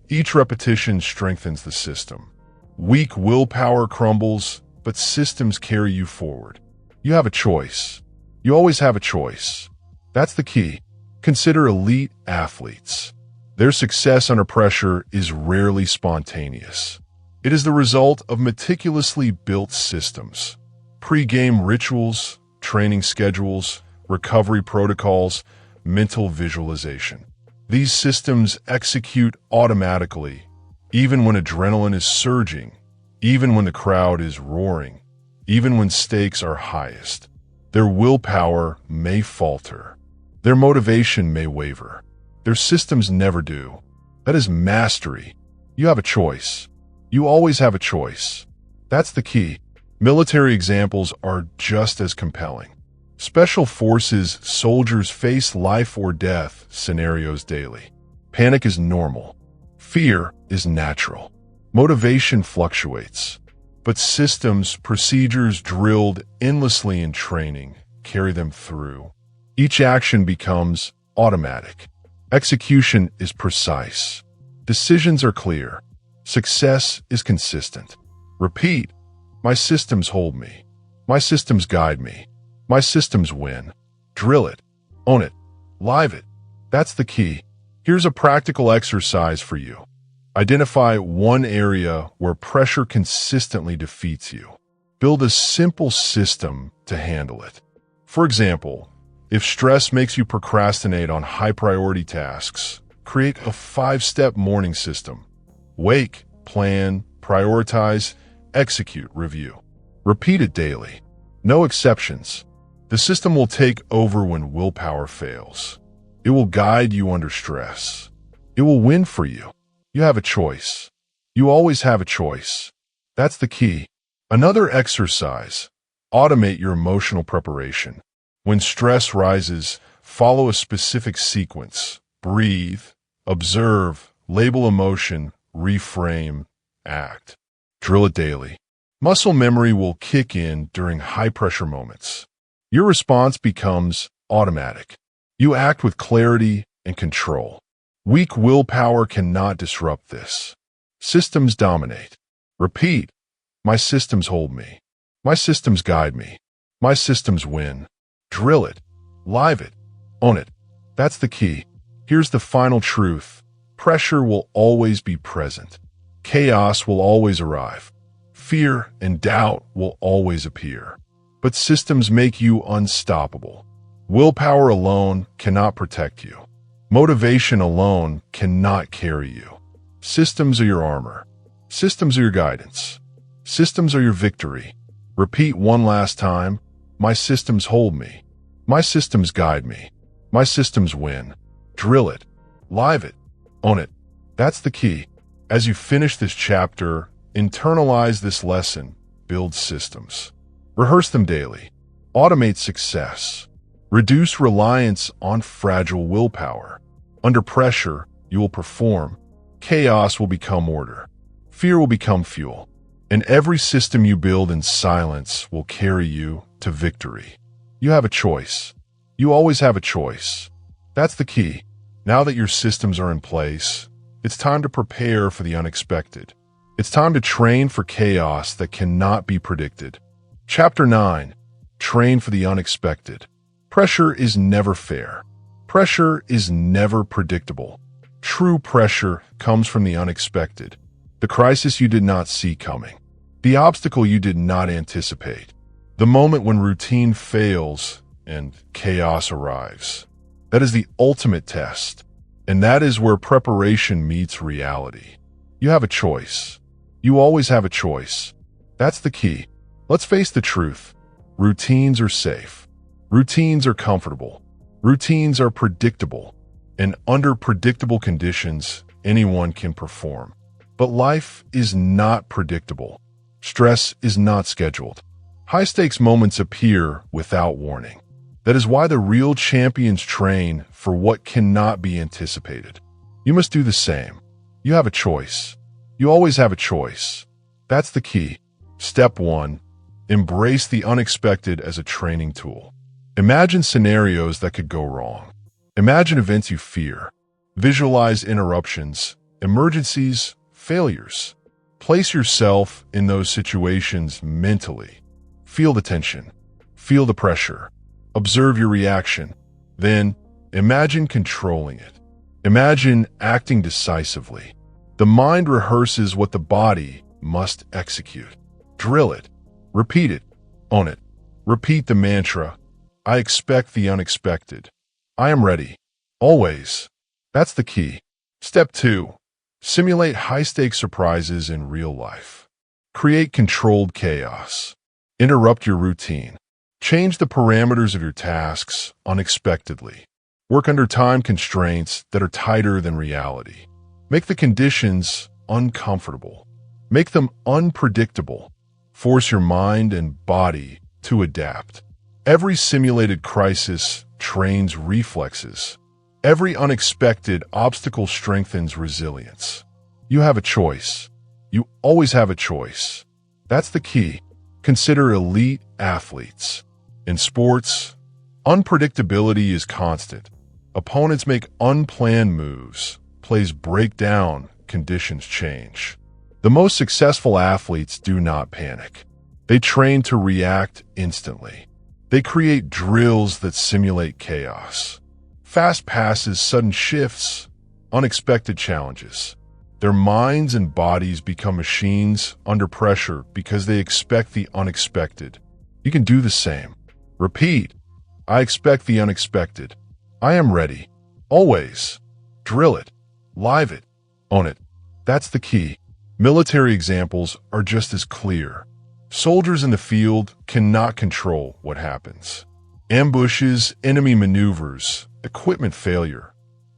Speaker 1: Each repetition strengthens the system. Weak willpower crumbles, but systems carry you forward. You have a choice. You always have a choice. That's the key. Consider elite athletes. Their success under pressure is rarely spontaneous. It is the result of meticulously built systems. Pre-game rituals, training schedules, recovery protocols, mental visualization. These systems execute automatically, even when adrenaline is surging, even when the crowd is roaring, even when stakes are highest. Their willpower may falter. Their motivation may waver. Their systems never do. That is mastery. You have a choice. You always have a choice. That's the key. Military examples are just as compelling. Special forces soldiers face life or death scenarios daily. Panic is normal. Fear is natural. Motivation fluctuates. But systems, procedures drilled endlessly in training carry them through. Each action becomes automatic. Execution is precise. Decisions are clear. Success is consistent. Repeat. My systems hold me. My systems guide me. My systems win. Drill it. Own it. Live it. That's the key. Here's a practical exercise for you. Identify one area where pressure consistently defeats you. Build a simple system to handle it. For example, if stress makes you procrastinate on high-priority tasks, create a 5-step morning system. Wake, plan, prioritize, execute, review. Repeat it daily. No exceptions. The system will take over when willpower fails. It will guide you under stress. It will win for you. You have a choice. You always have a choice. That's the key. Another exercise. Automate your emotional preparation. When stress rises, follow a specific sequence. Breathe, observe, label emotion, reframe, act. Drill it daily. Muscle memory will kick in during high-pressure moments. Your response becomes automatic. You act with clarity and control. Weak willpower cannot disrupt this. Systems dominate. Repeat. My systems hold me. My systems guide me. My systems win. Drill it. Live it. Own it. That's the key. Here's the final truth. Pressure will always be present. Chaos will always arrive. Fear and doubt will always appear. But systems make you unstoppable. Willpower alone cannot protect you. Motivation alone cannot carry you. Systems are your armor. Systems are your guidance. Systems are your victory. Repeat one last time. My systems hold me. My systems guide me. My systems win. drill it, live it, own it. That's the key. As you finish this chapter, internalize this lesson, build systems. Rehearse them daily. Automate success. Reduce reliance on fragile willpower. Under pressure, you will perform. Chaos will become order. Fear will become fuel. And every system you build in silence will carry you to victory. You have a choice. You always have a choice. That's the key. Now that your systems are in place, it's time to prepare for the unexpected. It's time to train for chaos that cannot be predicted. Chapter 9. Train for the unexpected. Pressure is never fair. Pressure is never predictable. True pressure comes from the unexpected. The crisis you did not see coming. The obstacle you did not anticipate. The moment when routine fails and chaos arrives. That is the ultimate test. And that is where preparation meets reality. You have a choice. You always have a choice. That's the key. Let's face the truth. Routines are safe. Routines are comfortable. Routines are predictable. And under predictable conditions, anyone can perform. But life is not predictable. Stress is not scheduled. High-stakes moments appear without warning. That is why the real champions train for what cannot be anticipated. You must do the same. You have a choice. You always have a choice. That's the key. Step 1. Embrace the unexpected as a training tool. Imagine scenarios that could go wrong. Imagine events you fear. Visualize interruptions, emergencies, failures. Place yourself in those situations mentally. Feel the tension. Feel the pressure. Observe your reaction. Then, imagine controlling it. Imagine acting decisively. The mind rehearses what the body must execute. Drill it. Repeat it. Own it. Repeat the mantra, I expect the unexpected. I am ready. Always. That's the key. Step 2. Simulate high-stakes surprises in real life. Create controlled chaos. Interrupt your routine. Change the parameters of your tasks unexpectedly. Work under time constraints that are tighter than reality. Make the conditions uncomfortable. Make them unpredictable. Force your mind and body to adapt. Every simulated crisis trains reflexes. Every unexpected obstacle strengthens resilience. You have a choice. You always have a choice. That's the key. Consider elite athletes. In sports, unpredictability is constant. Opponents make unplanned moves. Plays break down. Conditions change. The most successful athletes do not panic. They train to react instantly. They create drills that simulate chaos. Fast passes, sudden shifts, unexpected challenges. Their minds and bodies become machines under pressure because they expect the unexpected. You can do the same. Repeat, I expect the unexpected. I am ready. Always. Drill it. Live it. Own it. That's the key. Military examples are just as clear. Soldiers in the field cannot control what happens. Ambushes, enemy maneuvers, equipment failure.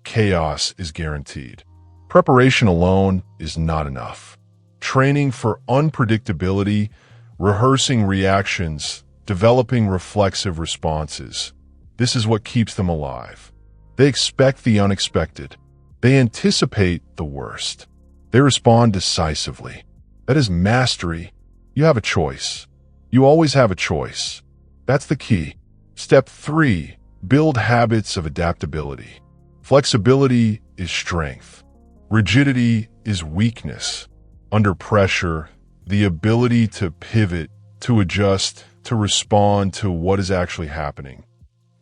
Speaker 1: Chaos is guaranteed. Preparation alone is not enough. Training for unpredictability, rehearsing reactions, developing reflexive responses. This is what keeps them alive. They expect the unexpected. They anticipate the worst. They respond decisively. That is mastery. You have a choice. You always have a choice. That's the key. Step 3. Build habits of adaptability. Flexibility is strength. Rigidity is weakness. Under pressure, the ability to pivot, to adjust, to respond to what is actually happening,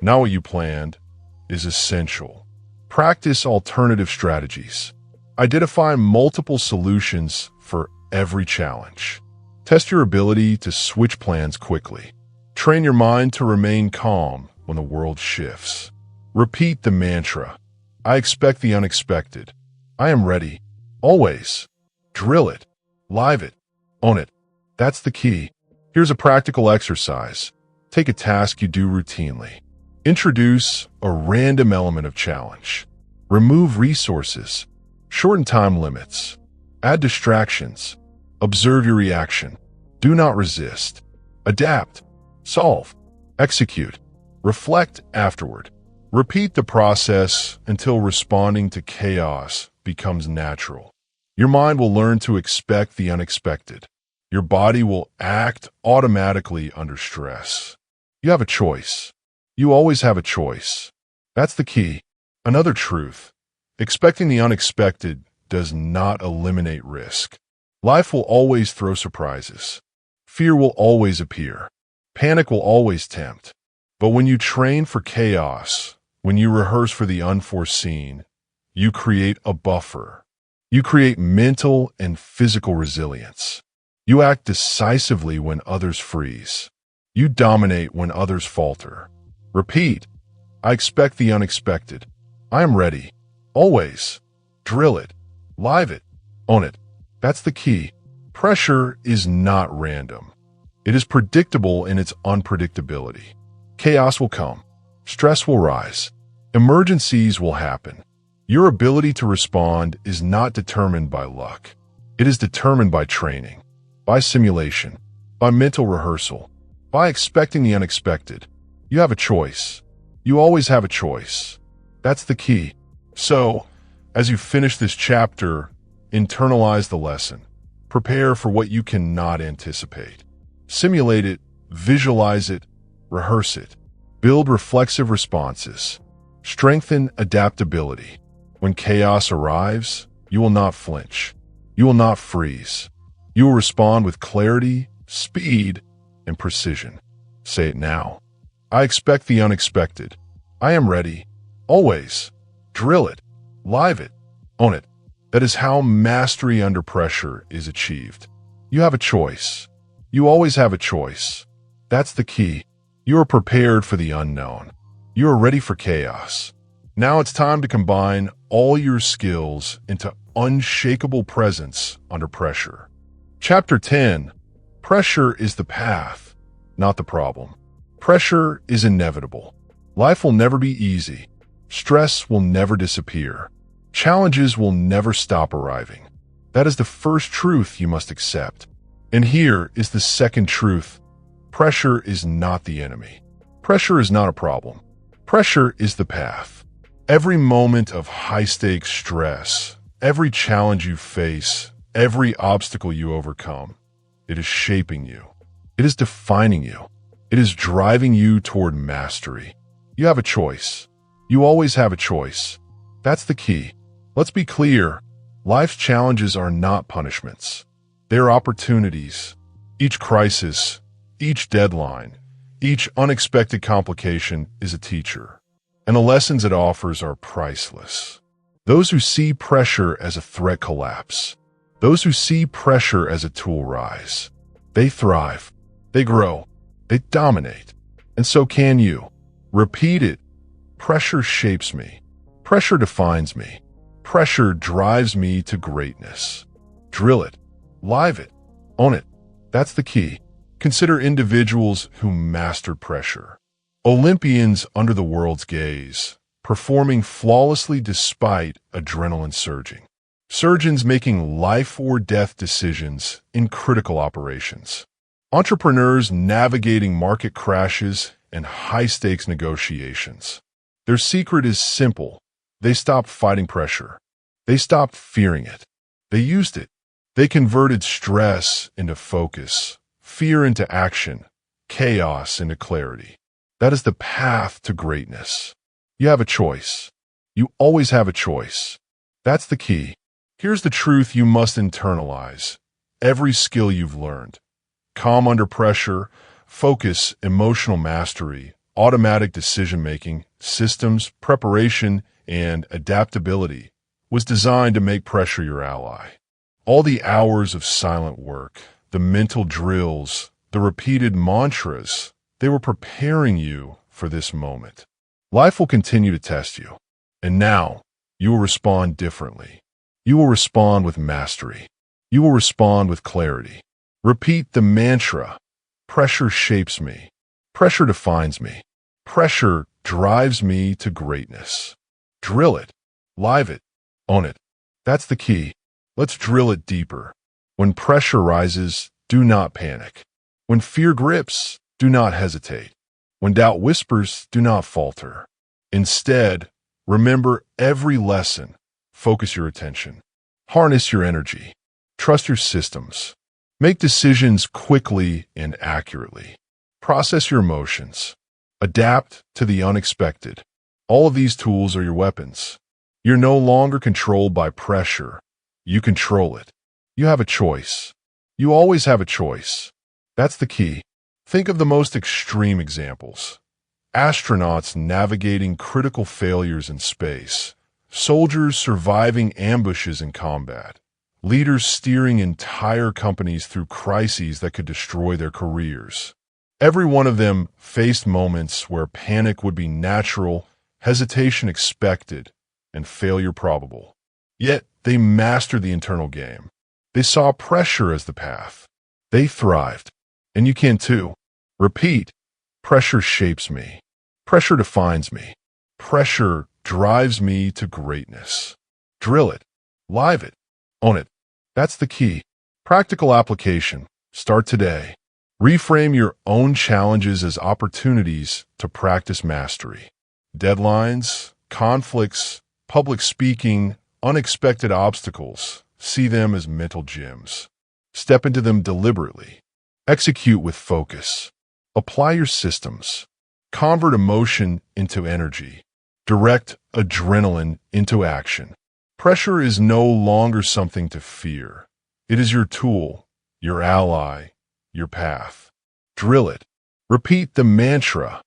Speaker 1: not what you planned, is essential. Practice alternative strategies. Identify multiple solutions for every challenge. Test your ability to switch plans quickly. Train your mind to remain calm when the world shifts. Repeat the mantra, I expect the unexpected. I am ready. Always. Drill it. Live it. Own it. That's the key. Here's a practical exercise. Take a task you do routinely. Introduce a random element of challenge. Remove resources. Shorten time limits. Add distractions. Observe your reaction. Do not resist. Adapt. Solve. Execute. Reflect afterward. Repeat the process until responding to chaos becomes natural. Your mind will learn to expect the unexpected. Your body will act automatically under stress. You have a choice. You always have a choice. That's the key. Another truth. Expecting the unexpected does not eliminate risk. Life will always throw surprises. Fear will always appear. Panic will always tempt. But when you train for chaos, when you rehearse for the unforeseen, you create a buffer. You create mental and physical resilience. You act decisively when others freeze. You dominate when others falter. Repeat. I expect the unexpected. I am ready. Always. Drill it. Live it. Own it. That's the key. Pressure is not random. It is predictable in its unpredictability. Chaos will come. Stress will rise. Emergencies will happen. Your ability to respond is not determined by luck. It is determined by training, by simulation, by mental rehearsal, by expecting the unexpected. You have a choice. You always have a choice. That's the key. So, as you finish this chapter, internalize the lesson. Prepare for what you cannot anticipate. Simulate it, visualize it, rehearse it. Build reflexive responses. Strengthen adaptability. When chaos arrives, you will not flinch. You will not freeze. You will respond with clarity, speed, and precision. Say it now. I expect the unexpected. I am ready. Always. Drill it. Live it. Own it. That is how mastery under pressure is achieved. You have a choice. You always have a choice. That's the key. You are prepared for the unknown. You are ready for chaos. Now it's time to combine all your skills into unshakable presence under pressure. Chapter 10. Pressure is the path, not the problem. Pressure is inevitable. Life will never be easy. Stress will never disappear. Challenges will never stop arriving. That is the first truth you must accept. And here is the second truth. Pressure is not the enemy. Pressure is not a problem. Pressure is the path. Every moment of high-stakes stress, every challenge you face, every obstacle you overcome, it is shaping you. It is defining you. It is driving you toward mastery. You have a choice. You always have a choice. That's the key. Let's be clear. Life's challenges are not punishments. They are opportunities. Each crisis, each deadline, each unexpected complication is a teacher. And the lessons it offers are priceless. Those who see pressure as a threat collapse. Those who see pressure as a tool rise. They thrive. They grow. They dominate. And so can you. Repeat it. Pressure shapes me. Pressure defines me. Pressure drives me to greatness. Drill it. Live it. Own it. That's the key. Consider individuals who mastered pressure. Olympians under the world's gaze, performing flawlessly despite adrenaline surging. Surgeons making life or death decisions in critical operations. Entrepreneurs navigating market crashes and high-stakes negotiations. Their secret is simple. They stopped fighting pressure. They stopped fearing it. They used it. They converted stress into focus, fear into action, chaos into clarity. That is the path to greatness. You have a choice. You always have a choice. That's the key. Here's the truth you must internalize. Every skill you've learned, calm under pressure, focus, emotional mastery, automatic decision-making, systems, preparation, and adaptability, was designed to make pressure your ally. All the hours of silent work, the mental drills, the repeated mantras, they were preparing you for this moment. Life will continue to test you. And now, you will respond differently. You will respond with mastery. You will respond with clarity. Repeat the mantra. Pressure shapes me. Pressure defines me. Pressure drives me to greatness. Drill it. live it, own it. That's the key. Let's drill it deeper. When pressure rises, do not panic. When fear grips, do not hesitate. When doubt whispers, do not falter. Instead, remember every lesson. Focus your attention. Harness your energy. Trust your systems. Make decisions quickly and accurately. Process your emotions. Adapt to the unexpected. All of these tools are your weapons. You're no longer controlled by pressure. You control it. You have a choice. You always have a choice. That's the key. Think of the most extreme examples. Astronauts navigating critical failures in space. Soldiers surviving ambushes in combat. Leaders steering entire companies through crises that could destroy their careers. Every one of them faced moments where panic would be natural, hesitation expected, and failure probable. Yet, they mastered the internal game. They saw pressure as the path. They thrived. And you can too. Repeat. Pressure shapes me. Pressure defines me. Pressure drives me to greatness. Drill it. Live it. Own it. That's the key. Practical application. Start today. Reframe your own challenges as opportunities to practice mastery. Deadlines, conflicts, public speaking, unexpected obstacles. See them as mental gyms. Step into them deliberately. Execute with focus. Apply your systems. Convert emotion into energy. Direct adrenaline into action. Pressure is no longer something to fear. It is your tool, your ally, your path. Drill it. Repeat the mantra.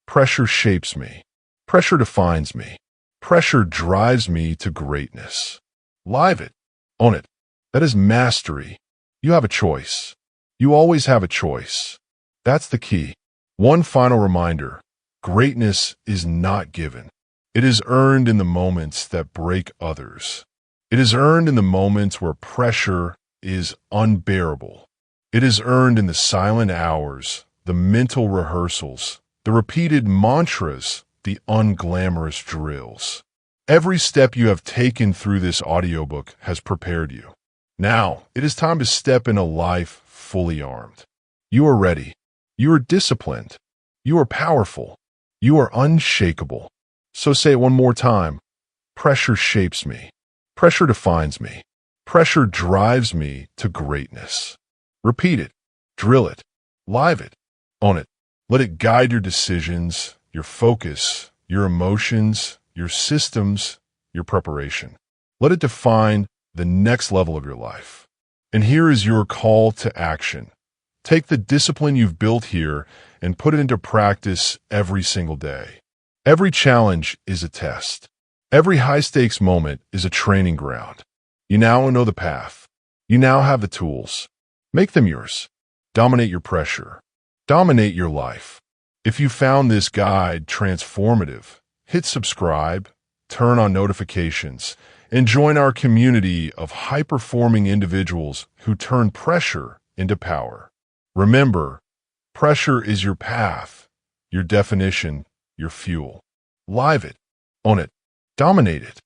Speaker 1: Pressure shapes me. Pressure defines me. Pressure drives me to greatness. Live it. Own it. That is mastery. You have a choice. You always have a choice. That's the key. One final reminder. Greatness is not given. It is earned in the moments that break others. It is earned in the moments where pressure is unbearable. It is earned in the silent hours, the mental rehearsals, the repeated mantras, the unglamorous drills. Every step you have taken through this audiobook has prepared you. Now, it is time to step into life fully armed. You are ready. You are disciplined. You are powerful. You are unshakable. So say it one more time. Pressure shapes me. Pressure defines me. Pressure drives me to greatness. Repeat it. Drill it. Live it. Own it. Let it guide your decisions, your focus, your emotions, your systems, your preparation. Let it define the next level of your life. And here is your call to action. Take the discipline you've built here and put it into practice every single day. Every challenge is a test. Every high-stakes moment is a training ground. You now know the path. You now have the tools. Make them yours. Dominate your pressure. Dominate your life. If you found this guide transformative, hit subscribe, turn on notifications, and join our community of high-performing individuals who turn pressure into power. Remember, pressure is your path, your definition, your fuel. Live it. Own it. Dominate it.